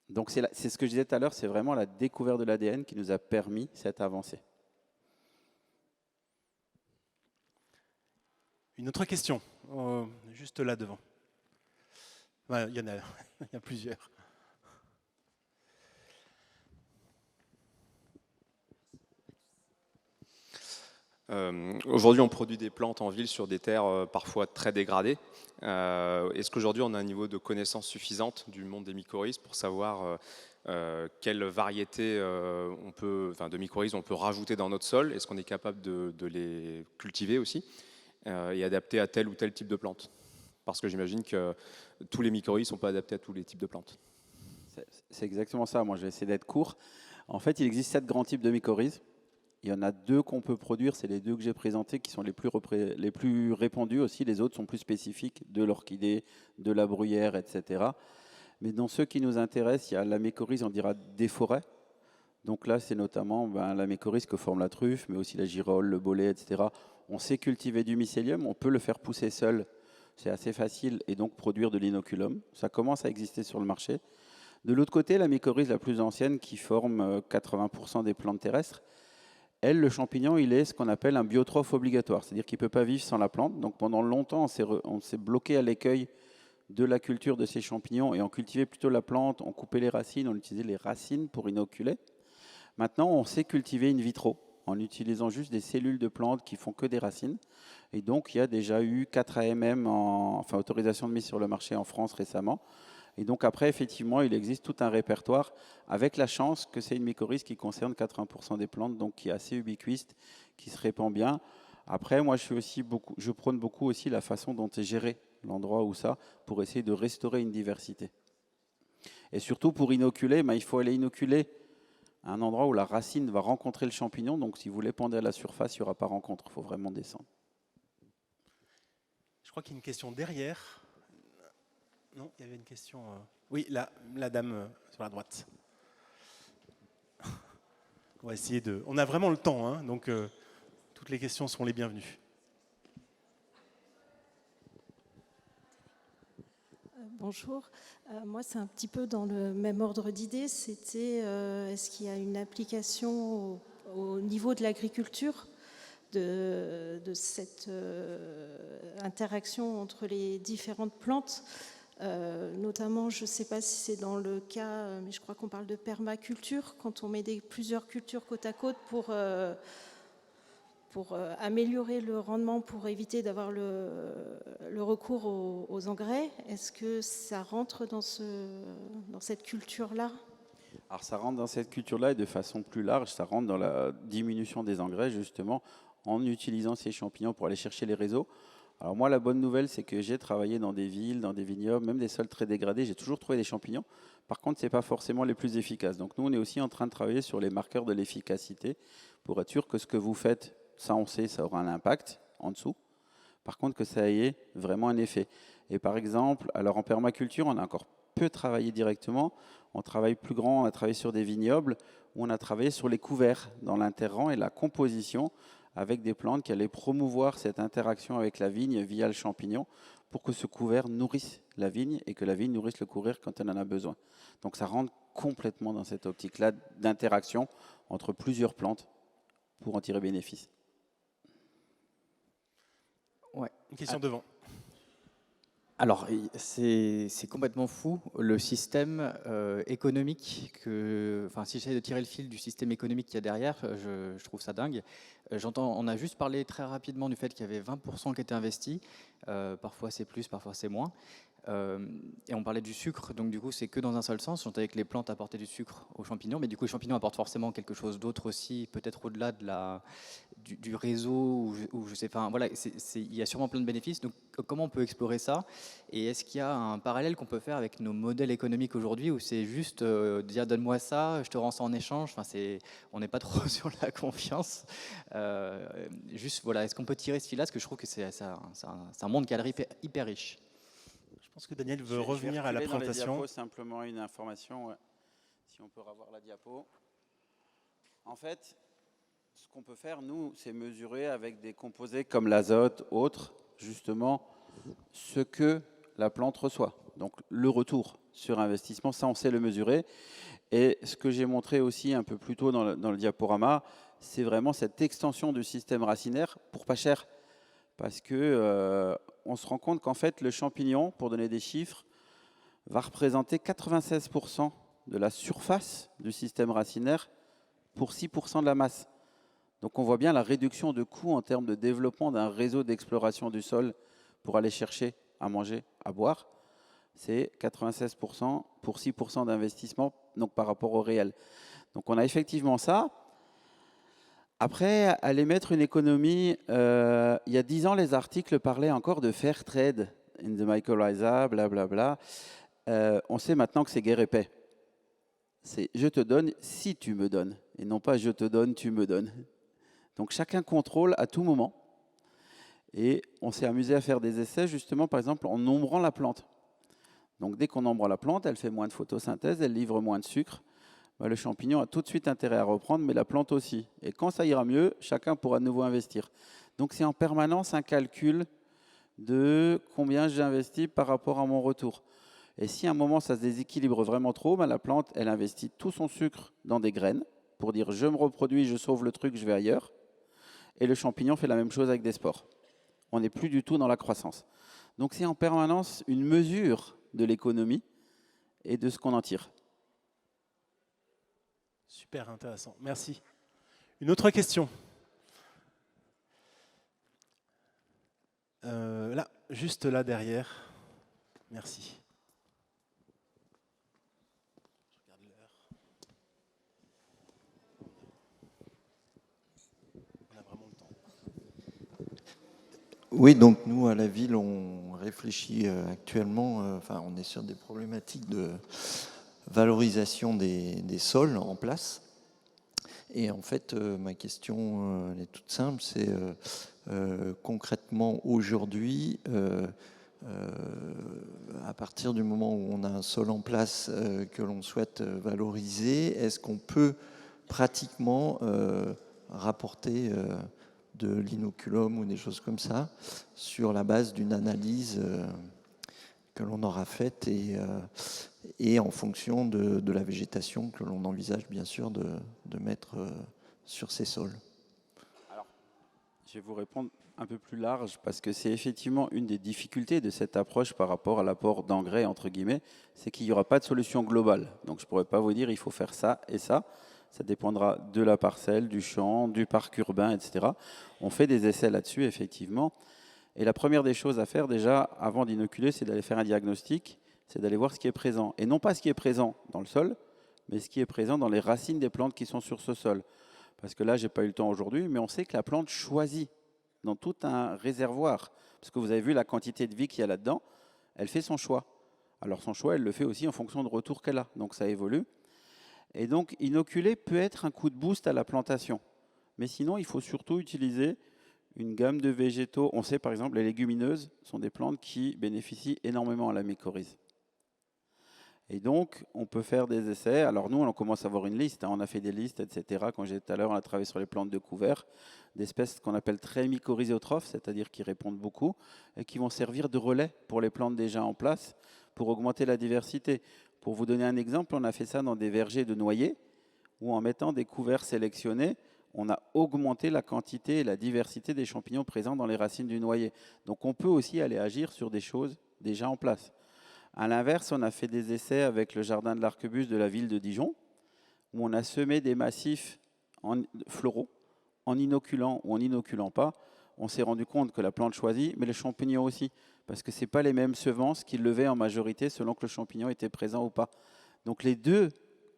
Donc, c'est ce que je disais tout à l'heure, c'est vraiment la découverte de l'ADN qui nous a permis cette avancée. Une autre question, juste là devant. Il y en a, il y a plusieurs. Aujourd'hui, on produit des plantes en ville sur des terres parfois très dégradées. Est-ce qu'aujourd'hui, on a un niveau de connaissance suffisante du monde des mycorhizes pour savoir quelle variété de mycorhizes on peut rajouter dans notre sol? Est-ce qu'on est capable de les cultiver aussi et adapter à tel ou tel type de plante? Parce que j'imagine que tous les mycorhizes ne sont pas adaptés à tous les types de plantes. C'est exactement ça. Moi, je vais essayer d'être court. En fait, il existe 7 grands types de mycorhizes. Il y en a 2 qu'on peut produire, c'est les 2 que j'ai présentés qui sont les plus répandus aussi. Les autres sont plus spécifiques de l'orchidée, de la bruyère, etc. Mais dans ceux qui nous intéressent, il y a la mycorhize, on dira des forêts. Donc là, c'est notamment la mycorhize que forme la truffe, mais aussi la girole, le bolet, etc. On sait cultiver du mycélium, on peut le faire pousser seul, c'est assez facile, et donc produire de l'inoculum. Ça commence à exister sur le marché. De l'autre côté, la mycorhize la plus ancienne, qui forme 80% des plantes terrestres, elle, le champignon, il est ce qu'on appelle un biotrophe obligatoire, c'est-à-dire qu'il ne peut pas vivre sans la plante. Donc pendant longtemps, on s'est bloqué à l'écueil de la culture de ces champignons et on cultivait plutôt la plante, on coupait les racines, on utilisait les racines pour inoculer. Maintenant, on sait cultiver in vitro en utilisant juste des cellules de plantes qui font que des racines. Et donc, il y a déjà eu 4 AMM, autorisation de mise sur le marché en France récemment. Et donc après, effectivement, il existe tout un répertoire avec la chance que c'est une mycorhize qui concerne 80% des plantes, donc qui est assez ubiquiste, qui se répand bien. Après, moi, je prône beaucoup aussi la façon dont est géré l'endroit où ça, pour essayer de restaurer une diversité. Et surtout, pour inoculer, il faut aller inoculer à un endroit où la racine va rencontrer le champignon. Donc, si vous l'épandez à la surface, il n'y aura pas rencontre. Il faut vraiment descendre. Je crois qu'il y a une question derrière. Non, il y avait une question. Oui, la dame sur la droite. On va essayer de... On a vraiment le temps, hein, donc toutes les questions sont les bienvenues. Bonjour. Moi, c'est un petit peu dans le même ordre d'idées. C'était est-ce qu'il y a une application au niveau de l'agriculture de cette interaction entre les différentes plantes, notamment, je ne sais pas si c'est dans le cas, mais je crois qu'on parle de permaculture, quand on met plusieurs cultures côte à côte pour améliorer le rendement, pour éviter d'avoir le recours aux engrais. Est-ce que ça rentre dans cette culture-là ? Alors ça rentre dans cette culture-là et de façon plus large, ça rentre dans la diminution des engrais justement en utilisant ces champignons pour aller chercher les réseaux. Alors moi la bonne nouvelle c'est que j'ai travaillé dans des villes, dans des vignobles, même des sols très dégradés, j'ai toujours trouvé des champignons. Par contre, ce n'est pas forcément les plus efficaces. Donc nous on est aussi en train de travailler sur les marqueurs de l'efficacité pour être sûr que ce que vous faites, ça on sait, ça aura un impact en dessous. Par contre que ça ait vraiment un effet. Et par exemple, alors en permaculture, on a encore peu travaillé directement. On travaille plus grand, on a travaillé sur des vignobles où on a travaillé sur les couverts dans l'interrang et la composition avec des plantes qui allaient promouvoir cette interaction avec la vigne via le champignon pour que ce couvert nourrisse la vigne et que la vigne nourrisse le couvert quand elle en a besoin. Donc ça rentre complètement dans cette optique-là d'interaction entre plusieurs plantes pour en tirer bénéfice. Ouais. Une question devant. Alors, c'est complètement fou, le système économique, si j'essaie de tirer le fil du système économique qu'il y a derrière, je trouve ça dingue. On a juste parlé très rapidement du fait qu'il y avait 20% qui étaient investis, parfois c'est plus, parfois c'est moins. Et on parlait du sucre, donc du coup c'est que dans un seul sens. J'entendais que les plantes apportaient du sucre aux champignons, mais du coup les champignons apportent forcément quelque chose d'autre aussi, peut-être au-delà du réseau, ou je sais, enfin voilà, il y a sûrement plein de bénéfices. Donc comment on peut explorer ça? Et est-ce qu'il y a un parallèle qu'on peut faire avec nos modèles économiques aujourd'hui, où c'est juste dire donne-moi ça, je te rends ça en échange, enfin, on n'est pas trop sur la confiance. Juste voilà, est-ce qu'on peut tirer ce fil-là? Parce que je trouve que c'est un monde qui a l'air hyper riche. Je pense que Daniel veut revenir à la présentation. Dans les diapos, simplement une information, ouais. Si on peut revoir la diapo. En fait, ce qu'on peut faire, nous, c'est mesurer avec des composés comme l'azote, autres, justement, ce que la plante reçoit. Donc le retour sur investissement, ça on sait le mesurer. Et ce que j'ai montré aussi un peu plus tôt dans le diaporama, c'est vraiment cette extension du système racinaire pour pas cher. Parce que on se rend compte qu'en fait, le champignon, pour donner des chiffres, va représenter 96% de la surface du système racinaire pour 6% de la masse. Donc on voit bien la réduction de coûts en termes de développement d'un réseau d'exploration du sol pour aller chercher à manger, à boire. C'est 96% pour 6% d'investissement, donc par rapport au réel. Donc on a effectivement ça. Après, aller mettre une économie, il y a 10 ans, les articles parlaient encore de fair trade in the mycorrhiza, blablabla. On sait maintenant que c'est guerre et paix. C'est je te donne si tu me donnes, et non pas je te donne, tu me donnes. Donc chacun contrôle à tout moment. Et on s'est amusé à faire des essais, justement, par exemple, en nombrant la plante. Donc dès qu'on nombre la plante, elle fait moins de photosynthèse, elle livre moins de sucre. Le champignon a tout de suite intérêt à reprendre, mais la plante aussi. Et quand ça ira mieux, chacun pourra de nouveau investir. Donc c'est en permanence un calcul de combien j'investis par rapport à mon retour. Et si à un moment ça se déséquilibre vraiment trop, la plante, elle investit tout son sucre dans des graines pour dire je me reproduis, je sauve le truc, je vais ailleurs. Et le champignon fait la même chose avec des spores. On n'est plus du tout dans la croissance. Donc c'est en permanence une mesure de l'économie et de ce qu'on en tire. Super intéressant, merci. Une autre question. Là, juste là derrière. Merci. Je regarde l'heure. On a vraiment le temps. Oui, donc nous à la ville, on réfléchit actuellement, on est sur des problématiques de valorisation des sols en place. Et en fait, ma question elle est toute simple, c'est concrètement aujourd'hui, à partir du moment où on a un sol en place que l'on souhaite valoriser, est-ce qu'on peut pratiquement rapporter de l'inoculum ou des choses comme ça sur la base d'une analyse que l'on aura faite et en fonction de la végétation que l'on envisage bien sûr de mettre sur ces sols. Alors, je vais vous répondre un peu plus large parce que c'est effectivement une des difficultés de cette approche par rapport à l'apport d'engrais, entre guillemets, c'est qu'il n'y aura pas de solution globale. Donc je ne pourrais pas vous dire il faut faire ça et ça. Ça dépendra de la parcelle, du champ, du parc urbain, etc. On fait des essais là-dessus, effectivement. Et la première des choses à faire déjà, avant d'inoculer, c'est d'aller faire un diagnostic, c'est d'aller voir ce qui est présent. Et non pas ce qui est présent dans le sol, mais ce qui est présent dans les racines des plantes qui sont sur ce sol. Parce que là, je n'ai pas eu le temps aujourd'hui, mais on sait que la plante choisit dans tout un réservoir. Parce que vous avez vu la quantité de vie qu'il y a là-dedans, elle fait son choix. Alors son choix, elle le fait aussi en fonction de retour qu'elle a. Donc ça évolue. Et donc, inoculer peut être un coup de boost à la plantation. Mais sinon, il faut surtout utiliser une gamme de végétaux. On sait par exemple, les légumineuses sont des plantes qui bénéficient énormément à la mycorhize. Et donc, on peut faire des essais. Alors nous, on commence à avoir une liste. On a fait des listes, etc. Quand j'ai tout à l'heure, on a travaillé sur les plantes de couvert, d'espèces qu'on appelle très mycorhizotrophes, c'est-à-dire qui répondent beaucoup, et qui vont servir de relais pour les plantes déjà en place, pour augmenter la diversité. Pour vous donner un exemple, on a fait ça dans des vergers de noyers, où en mettant des couverts sélectionnés, on a augmenté la quantité et la diversité des champignons présents dans les racines du noyer. Donc on peut aussi aller agir sur des choses déjà en place. À l'inverse, on a fait des essais avec le jardin de l'Arquebuse de la ville de Dijon, où on a semé des massifs floraux, en inoculant ou en inoculant pas. On s'est rendu compte que la plante choisit, mais les champignons aussi, parce que ce n'est pas les mêmes semences qui levaient en majorité selon que le champignon était présent ou pas. Donc les deux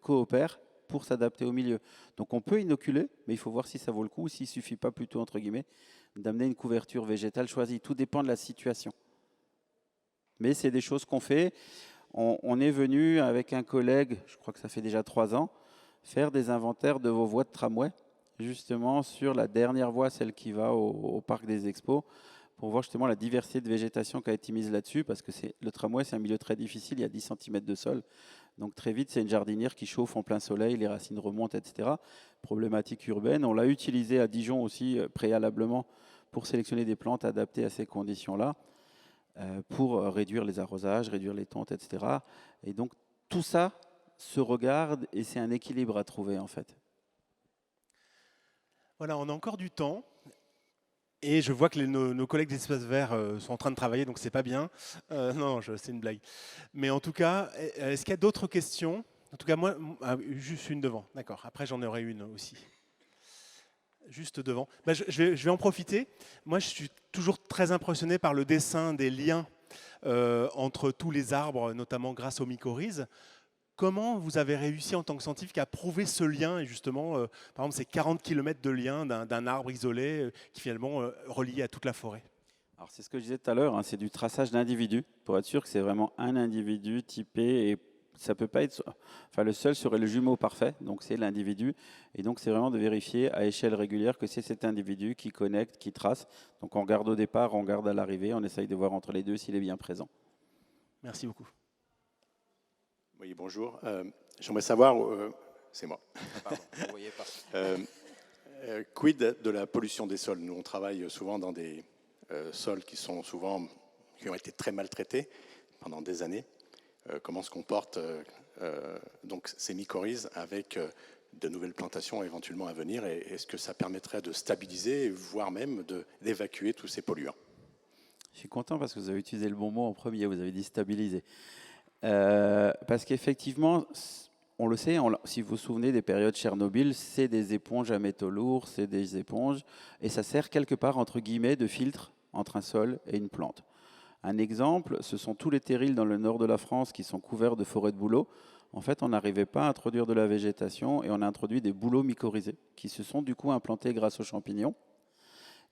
coopèrent pour s'adapter au milieu. Donc on peut inoculer, mais il faut voir si ça vaut le coup, ou s'il ne suffit pas plutôt, entre guillemets, d'amener une couverture végétale choisie. Tout dépend de la situation. Mais c'est des choses qu'on fait. On est venu avec un collègue, je crois que ça fait déjà 3 ans, faire des inventaires de vos voies de tramway, justement sur la dernière voie, celle qui va au Parc des Expos, pour voir justement la diversité de végétation qui a été mise là-dessus, parce que le tramway, c'est un milieu très difficile, il y a 10 cm de sol. Donc très vite, c'est une jardinière qui chauffe en plein soleil, les racines remontent, etc. Problématique urbaine. On l'a utilisé à Dijon aussi préalablement pour sélectionner des plantes adaptées à ces conditions-là, pour réduire les arrosages, réduire les tontes, etc. Et donc tout ça se regarde et c'est un équilibre à trouver en fait. Voilà, on a encore du temps. Et je vois que nos collègues des espaces verts sont en train de travailler, donc c'est pas bien. Non, c'est une blague. Mais en tout cas, est-ce qu'il y a d'autres questions? En tout cas, moi, juste une devant. D'accord, après j'en aurai une aussi. Juste devant. Ben, je vais en profiter. Moi, je suis toujours très impressionné par le dessin des liens entre tous les arbres, notamment grâce aux mycorhizes. Comment vous avez réussi en tant que scientifique à prouver ce lien et justement, par exemple, ces 40 km de lien d'un arbre isolé qui finalement relie à toute la forêt? Alors c'est ce que je disais tout à l'heure, hein, c'est du traçage d'individus pour être sûr que c'est vraiment un individu typé et ça peut pas être. Enfin, le seul serait le jumeau parfait, donc c'est l'individu et donc c'est vraiment de vérifier à échelle régulière que c'est cet individu qui connecte, qui trace. Donc on regarde au départ, on regarde à l'arrivée, on essaye de voir entre les deux s'il est bien présent. Merci beaucoup. Oui, bonjour. J'aimerais savoir, c'est moi. Pardon, vous ne voyez pas. Quid de la pollution des sols? Nous, on travaille souvent dans des sols qui ont été très maltraités pendant des années. Comment se comportent donc ces mycorhizes avec de nouvelles plantations éventuellement à venir? Et est-ce que ça permettrait de stabiliser, voire même d'évacuer tous ces polluants? Je suis content parce que vous avez utilisé le bon mot en premier, vous avez dit stabiliser. Parce qu'effectivement, on le sait, si vous vous souvenez des périodes Tchernobyl, c'est des éponges à métaux lourds, c'est des éponges, et ça sert quelque part, entre guillemets, de filtre entre un sol et une plante. Un exemple, ce sont tous les terrils dans le nord de la France qui sont couverts de forêts de bouleaux. En fait, on n'arrivait pas à introduire de la végétation et on a introduit des bouleaux mycorhizés qui se sont du coup implantés grâce aux champignons.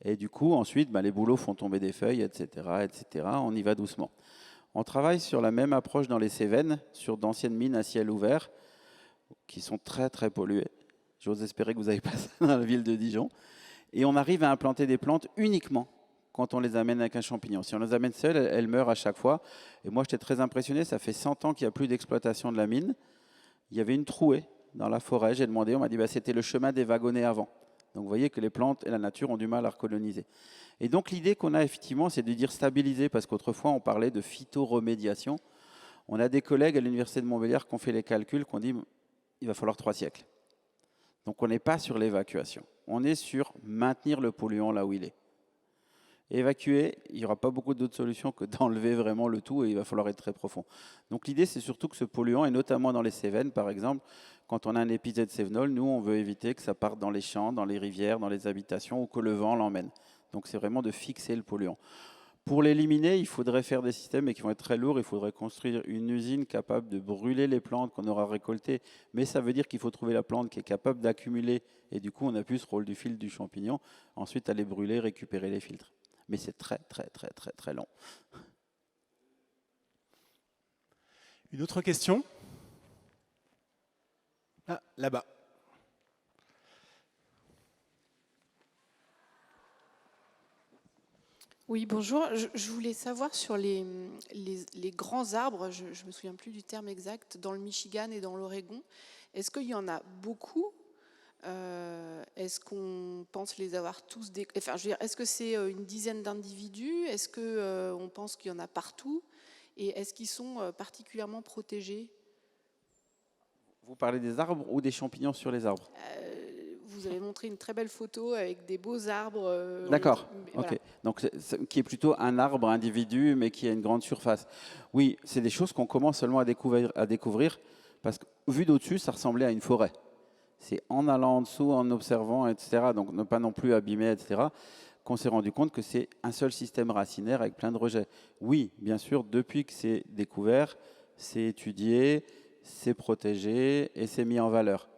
Et du coup, ensuite, les bouleaux font tomber des feuilles, etc., etc. On y va doucement. On travaille sur la même approche dans les Cévennes, sur d'anciennes mines à ciel ouvert, qui sont très très polluées. J'ose espérer que vous avez pas ça dans la ville de Dijon. Et on arrive à implanter des plantes uniquement quand on les amène avec un champignon. Si on les amène seules, elles meurent à chaque fois. Et moi, j'étais très impressionné, ça fait 100 ans qu'il n'y a plus d'exploitation de la mine. Il y avait une trouée dans la forêt. J'ai demandé, on m'a dit bah, c'était le chemin des wagonnets avant. Donc vous voyez que les plantes et la nature ont du mal à recoloniser. Et donc l'idée qu'on a effectivement, c'est de dire stabiliser, parce qu'autrefois on parlait de phytoremédiation. On a des collègues à l'Université de Montbéliard qui ont fait les calculs, qui ont dit il va falloir 3 siècles. Donc on n'est pas sur l'évacuation, on est sur maintenir le polluant là où il est. Évacuer, il n'y aura pas beaucoup d'autres solutions que d'enlever vraiment le tout et il va falloir être très profond. Donc l'idée, c'est surtout que ce polluant, et notamment dans les Cévennes par exemple, quand on a un épisode cévenol, nous on veut éviter que ça parte dans les champs, dans les rivières, dans les habitations ou que le vent l'emmène. Donc c'est vraiment de fixer le polluant. Pour l'éliminer, il faudrait faire des systèmes qui vont être très lourds. Il faudrait construire une usine capable de brûler les plantes qu'on aura récoltées. Mais ça veut dire qu'il faut trouver la plante qui est capable d'accumuler. Et du coup, on a plus ce rôle du fil du champignon. Ensuite, aller brûler, récupérer les filtres. Mais c'est très, très, très, très, très long. Une autre question? Ah, là-bas. Oui, bonjour. Je voulais savoir sur les grands arbres, je ne me souviens plus du terme exact, dans le Michigan et dans l'Oregon. Est-ce qu'il y en a beaucoup? Est-ce qu'on pense les avoir tous enfin, je veux dire, est-ce que c'est une dizaine d'individus? Est-ce qu'on pense qu'il y en a partout? Et est-ce qu'ils sont particulièrement protégés? Vous parlez des arbres ou des champignons sur les arbres? Vous avez montré une très belle photo avec des beaux arbres. D'accord, voilà. ok. Donc, qui est plutôt un arbre individu, mais qui a une grande surface. Oui, c'est des choses qu'on commence seulement à découvrir parce que vu d'au-dessus, ça ressemblait à une forêt. C'est en allant en dessous, en observant, etc., donc ne pas non plus abîmer, etc., qu'on s'est rendu compte que c'est un seul système racinaire avec plein de rejets. Oui, bien sûr, depuis que c'est découvert, c'est étudié, c'est protégé et c'est mis en valeur.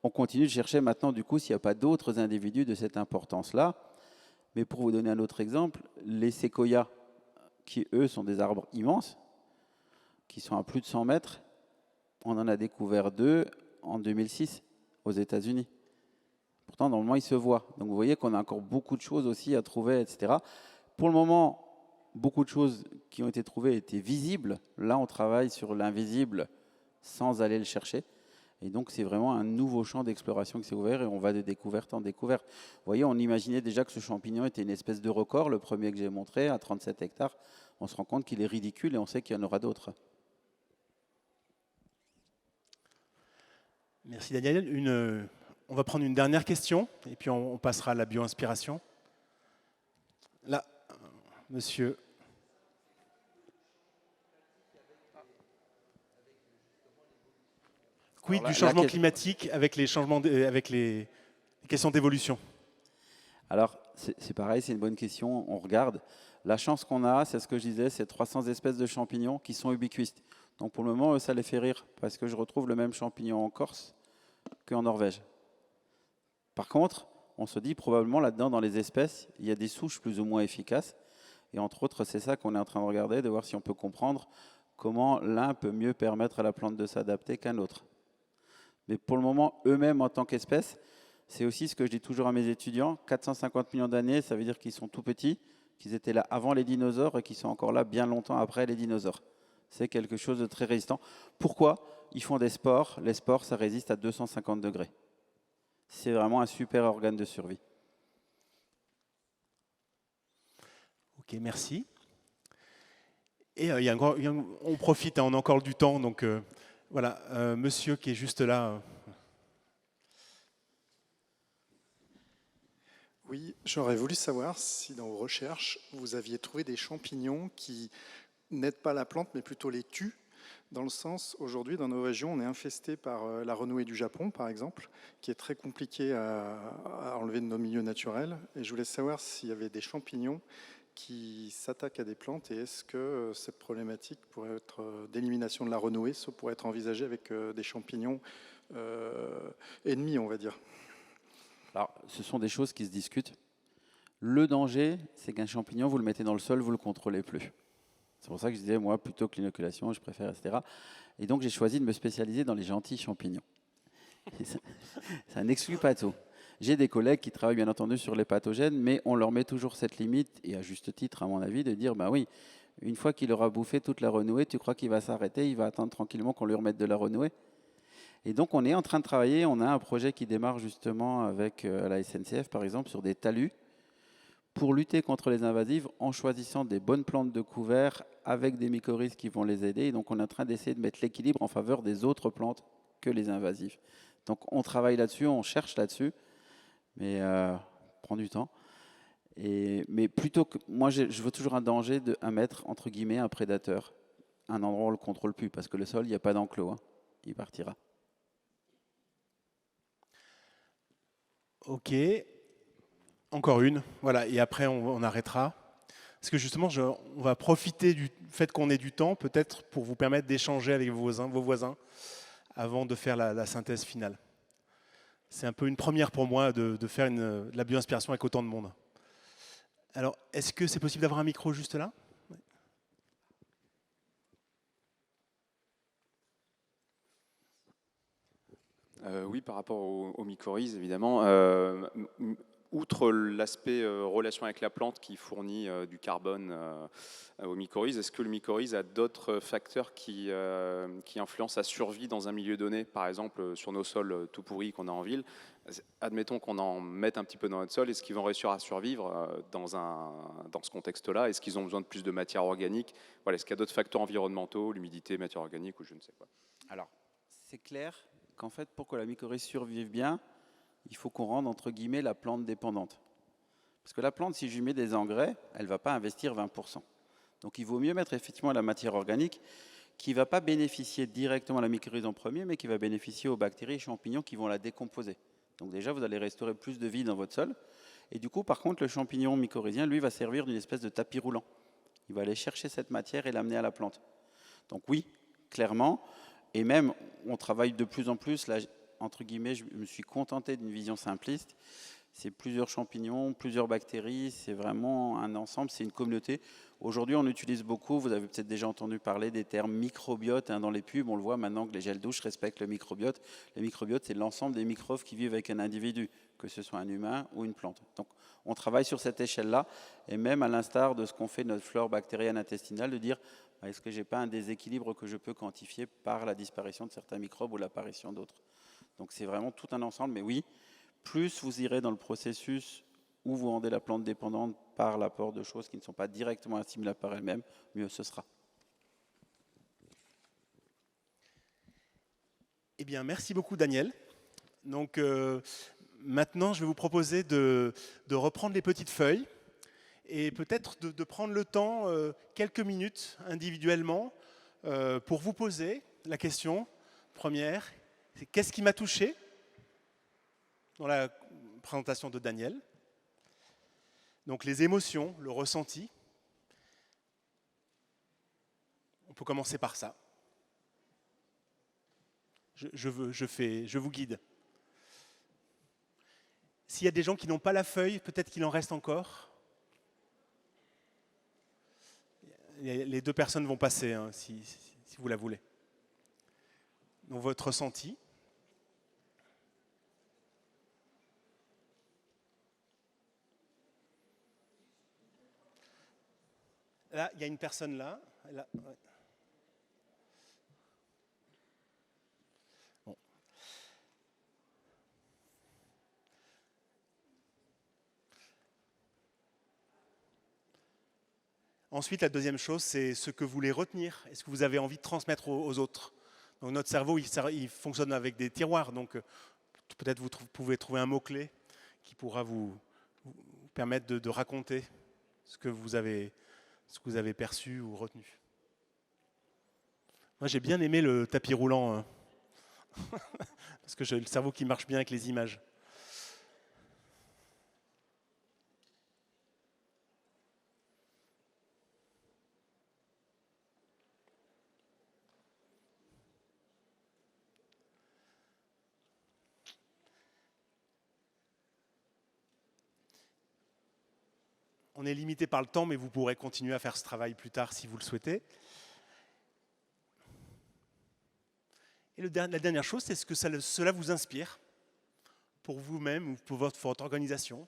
On continue de chercher maintenant, du coup, s'il n'y a pas d'autres individus de cette importance-là. Mais pour vous donner un autre exemple, les séquoias, qui eux sont des arbres immenses, qui sont à plus de 100 mètres, on en a découvert 2 en 2006 aux États-Unis. Pourtant, normalement, ils se voient. Donc vous voyez qu'on a encore beaucoup de choses aussi à trouver, etc. Pour le moment, beaucoup de choses qui ont été trouvées étaient visibles. Là, on travaille sur l'invisible sans aller le chercher. Et donc, c'est vraiment un nouveau champ d'exploration qui s'est ouvert et on va de découverte en découverte. Vous voyez, on imaginait déjà que ce champignon était une espèce de record, le premier que j'ai montré, à 37 hectares. On se rend compte qu'il est ridicule et on sait qu'il y en aura d'autres. Merci Daniel. On va prendre une dernière question et puis on passera à la bio-inspiration. Là, monsieur. Quid du changement climatique avec les questions d'évolution? Alors, c'est pareil, c'est une bonne question. On regarde. La chance qu'on a, c'est ce que je disais, c'est 300 espèces de champignons qui sont ubiquistes. Donc pour le moment, ça les fait rire, parce que je retrouve le même champignon en Corse qu'en Norvège. Par contre, on se dit probablement là-dedans, dans les espèces, il y a des souches plus ou moins efficaces. Et entre autres, c'est ça qu'on est en train de regarder, de voir si on peut comprendre comment l'un peut mieux permettre à la plante de s'adapter qu'un autre. Mais pour le moment, eux-mêmes, en tant qu'espèces, c'est aussi ce que je dis toujours à mes étudiants, 450 millions d'années, ça veut dire qu'ils sont tout petits, qu'ils étaient là avant les dinosaures et qu'ils sont encore là bien longtemps après les dinosaures. C'est quelque chose de très résistant. Pourquoi? Ils font des spores. Les spores, ça résiste à 250 degrés. C'est vraiment un super organe de survie. Ok, merci. Et on profite, on a encore du temps, donc voilà, monsieur qui est juste là. Oui, j'aurais voulu savoir si dans vos recherches, vous aviez trouvé des champignons qui n'aident pas la plante, mais plutôt les tuent. Dans le sens, aujourd'hui, dans nos régions, on est infesté par la renouée du Japon, par exemple, qui est très compliquée à enlever de nos milieux naturels. Et je voulais savoir s'il y avait des champignons qui s'attaquent à des plantes et est-ce que cette problématique pourrait être d'élimination de la renouée, ça pourrait être envisagé avec des champignons ennemis, on va dire. Alors, ce sont des choses qui se discutent. Le danger, c'est qu'un champignon, vous le mettez dans le sol, vous ne le contrôlez plus. C'est pour ça que je disais, moi, plutôt que l'inoculation, je préfère, etc. Et donc, j'ai choisi de me spécialiser dans les gentils champignons. Ça n'exclut pas tout. J'ai des collègues qui travaillent, bien entendu, sur les pathogènes, mais on leur met toujours cette limite, et à juste titre, à mon avis, de dire, bah oui, une fois qu'il aura bouffé toute la renouée, tu crois qu'il va s'arrêter, il va attendre tranquillement qu'on lui remette de la renouée? Et donc, on est en train de travailler, on a un projet qui démarre justement avec la SNCF, par exemple, sur des talus, pour lutter contre les invasives en choisissant des bonnes plantes de couvert avec des mycorhizes qui vont les aider. Et donc, on est en train d'essayer de mettre l'équilibre en faveur des autres plantes que les invasives. Donc, on travaille là-dessus, on cherche là-dessus, mais prend du temps. Mais plutôt que moi, je veux toujours un danger à mettre entre guillemets un prédateur, un endroit où on le contrôle plus, parce que le sol, il n'y a pas d'enclos, hein, il partira. Ok, encore une, voilà, et après on arrêtera. Parce que justement, on va profiter du fait qu'on ait du temps, peut-être pour vous permettre d'échanger avec vos voisins avant de faire la synthèse finale. C'est un peu une première pour moi de faire de la bio-inspiration avec autant de monde. Alors, est-ce que c'est possible d'avoir un micro juste là ? Oui, par rapport aux mycorhizes, évidemment. Outre l'aspect relation avec la plante qui fournit du carbone aux mycorhizes, est-ce que le mycorhize a d'autres facteurs qui influencent sa survie dans un milieu donné? Par exemple, sur nos sols tout pourris qu'on a en ville, admettons qu'on en mette un petit peu dans notre sol, est-ce qu'ils vont réussir à survivre dans ce contexte-là? Est-ce qu'ils ont besoin de plus de matière organique? Voilà, est-ce qu'il y a d'autres facteurs environnementaux, l'humidité, matière organique ou je ne sais quoi? Alors, c'est clair qu'en fait, pour que la mycorhize survive bien, il faut qu'on rende, entre guillemets, la plante dépendante. Parce que la plante, si je lui mets des engrais, elle ne va pas investir 20%. Donc il vaut mieux mettre effectivement la matière organique qui ne va pas bénéficier directement à la mycorhize en premier, mais qui va bénéficier aux bactéries et champignons qui vont la décomposer. Donc déjà, vous allez restaurer plus de vie dans votre sol. Et du coup, par contre, le champignon mycorhizien, lui, va servir d'une espèce de tapis roulant. Il va aller chercher cette matière et l'amener à la plante. Donc oui, clairement, et même, on travaille de plus en plus, là, entre guillemets, je me suis contenté d'une vision simpliste. C'est plusieurs champignons, plusieurs bactéries, c'est vraiment un ensemble, c'est une communauté. Aujourd'hui, on utilise beaucoup, vous avez peut-être déjà entendu parler des termes microbiote dans les pubs. On le voit maintenant que les gels douche respectent le microbiote. Le microbiote, c'est l'ensemble des microbes qui vivent avec un individu, que ce soit un humain ou une plante. Donc, on travaille sur cette échelle-là, et même à l'instar de ce qu'on fait de notre flore bactérienne intestinale, de dire est-ce que je n'ai pas un déséquilibre que je peux quantifier par la disparition de certains microbes ou l'apparition d'autres. Donc c'est vraiment tout un ensemble, mais oui, plus vous irez dans le processus où vous rendez la plante dépendante par l'apport de choses qui ne sont pas directement assimilables par elles-mêmes, mieux ce sera. Eh bien, merci beaucoup Daniel. Donc maintenant, je vais vous proposer de reprendre les petites feuilles et peut-être de prendre le temps, quelques minutes individuellement, pour vous poser la question première. Qu'est-ce qui m'a touché dans la présentation de Daniel? Donc les émotions, le ressenti. On peut commencer par ça. Je vous guide. S'il y a des gens qui n'ont pas la feuille, peut-être qu'il en reste encore. Les deux personnes vont passer, hein, si vous la voulez. Donc votre ressenti. Là, il y a une personne là. Ouais. Bon. Ensuite, la deuxième chose, c'est ce que vous voulez retenir. Est-ce que vous avez envie de transmettre aux autres? Donc notre cerveau, il fonctionne avec des tiroirs. Donc peut-être vous pouvez trouver un mot-clé qui pourra vous permettre de raconter ce que vous avez perçu ou retenu. Moi, j'ai bien aimé le tapis roulant, parce que j'ai le cerveau qui marche bien avec les images. On est limité par le temps, mais vous pourrez continuer à faire ce travail plus tard si vous le souhaitez. Et la dernière chose, c'est ce que cela vous inspire pour vous-même ou pour votre organisation.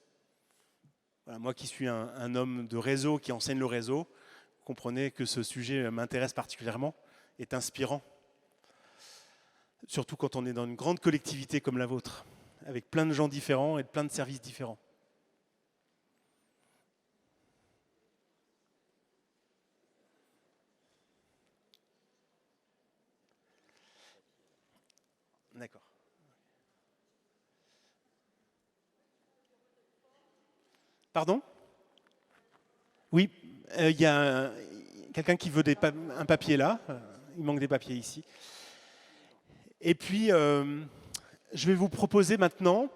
Voilà, moi qui suis un homme de réseau, qui enseigne le réseau, vous comprenez que ce sujet m'intéresse particulièrement, est inspirant. surtout quand on est dans une grande collectivité comme la vôtre, avec plein de gens différents et plein de services différents. D'accord. Pardon? Oui, il y a quelqu'un qui veut un papier là. Il manque des papiers ici. Et puis, je vais vous proposer maintenant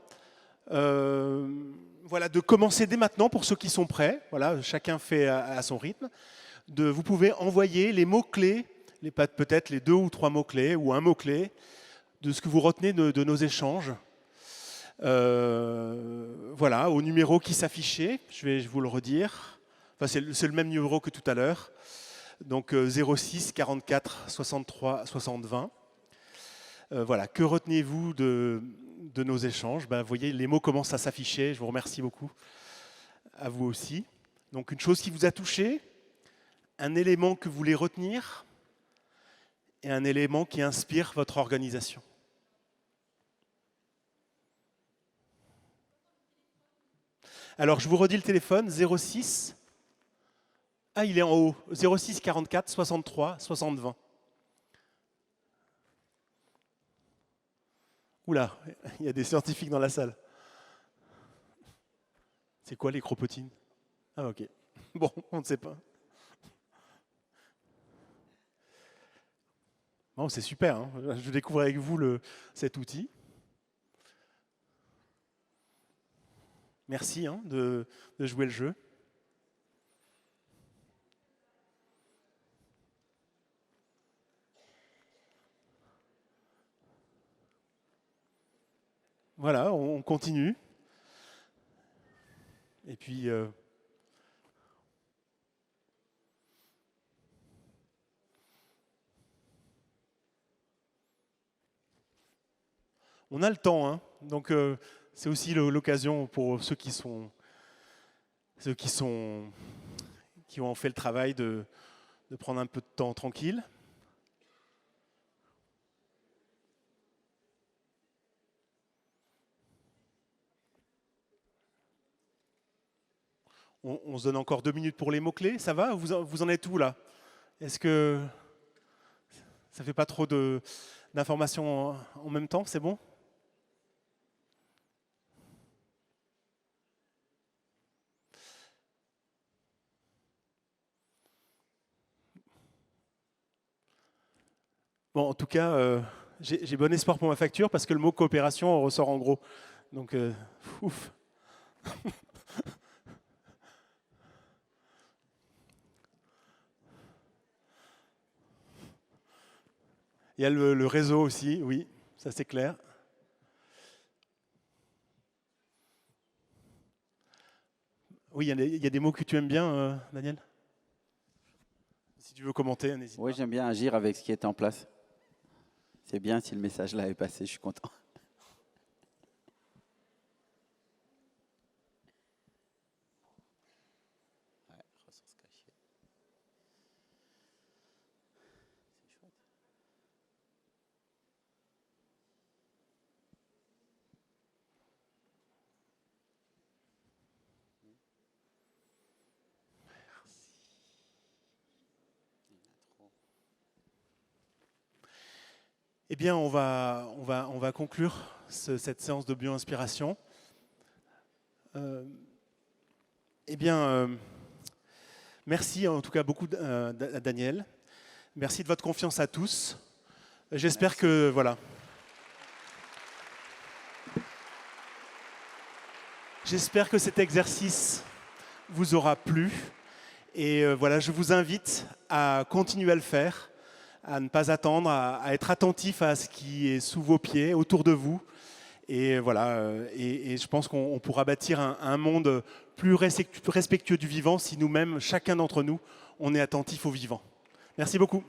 voilà, de commencer dès maintenant pour ceux qui sont prêts. Voilà, chacun fait à son rythme. Vous pouvez envoyer les mots-clés, peut-être les 2 ou 3 mots-clés ou un mot-clé de ce que vous retenez de nos échanges. Voilà, au numéro qui s'affichait, je vais vous le redire. Enfin, c'est le même numéro que tout à l'heure. Donc 06 44 63 60 20. Voilà, que retenez-vous de nos échanges? Vous voyez, les mots commencent à s'afficher. Je vous remercie beaucoup. À vous aussi. Donc une chose qui vous a touché, un élément que vous voulez retenir et un élément qui inspire votre organisation. Alors, je vous redis le téléphone, 06. Ah, il est en haut. 06 44 63 60 20. Oula, il y a des scientifiques dans la salle. C'est quoi les cropotines? Ah, ok. Bon, on ne sait pas. Bon, c'est super, hein. Je découvre avec vous cet outil. Merci hein, de jouer le jeu. Voilà, on continue. Et puis, on a le temps, hein, donc c'est aussi l'occasion pour ceux qui ont fait le travail de prendre un peu de temps tranquille. On se donne encore 2 minutes pour les mots-clés, ça va? Vous en êtes où là? Est-ce que ça ne fait pas trop d'informations en même temps? C'est bon? Bon, en tout cas, j'ai bon espoir pour ma facture parce que le mot coopération ressort en gros. Donc, ouf. Il y a le réseau aussi, oui, ça c'est clair. Oui, il y a des mots que tu aimes bien, Daniel? Si tu veux commenter, n'hésite pas. Oui, j'aime bien agir avec ce qui est en place. C'est bien si le message là est passé, je suis content. Eh bien, on va conclure cette séance de bio-inspiration. Eh bien, merci en tout cas beaucoup à Daniel. Merci de votre confiance à tous. J'espère que, voilà. J'espère que cet exercice vous aura plu. Et voilà, je vous invite à continuer à le faire, à ne pas attendre, à être attentif à ce qui est sous vos pieds, autour de vous. Et voilà, et je pense qu'on pourra bâtir un monde plus respectueux du vivant si nous-mêmes, chacun d'entre nous, on est attentif au vivant. Merci beaucoup.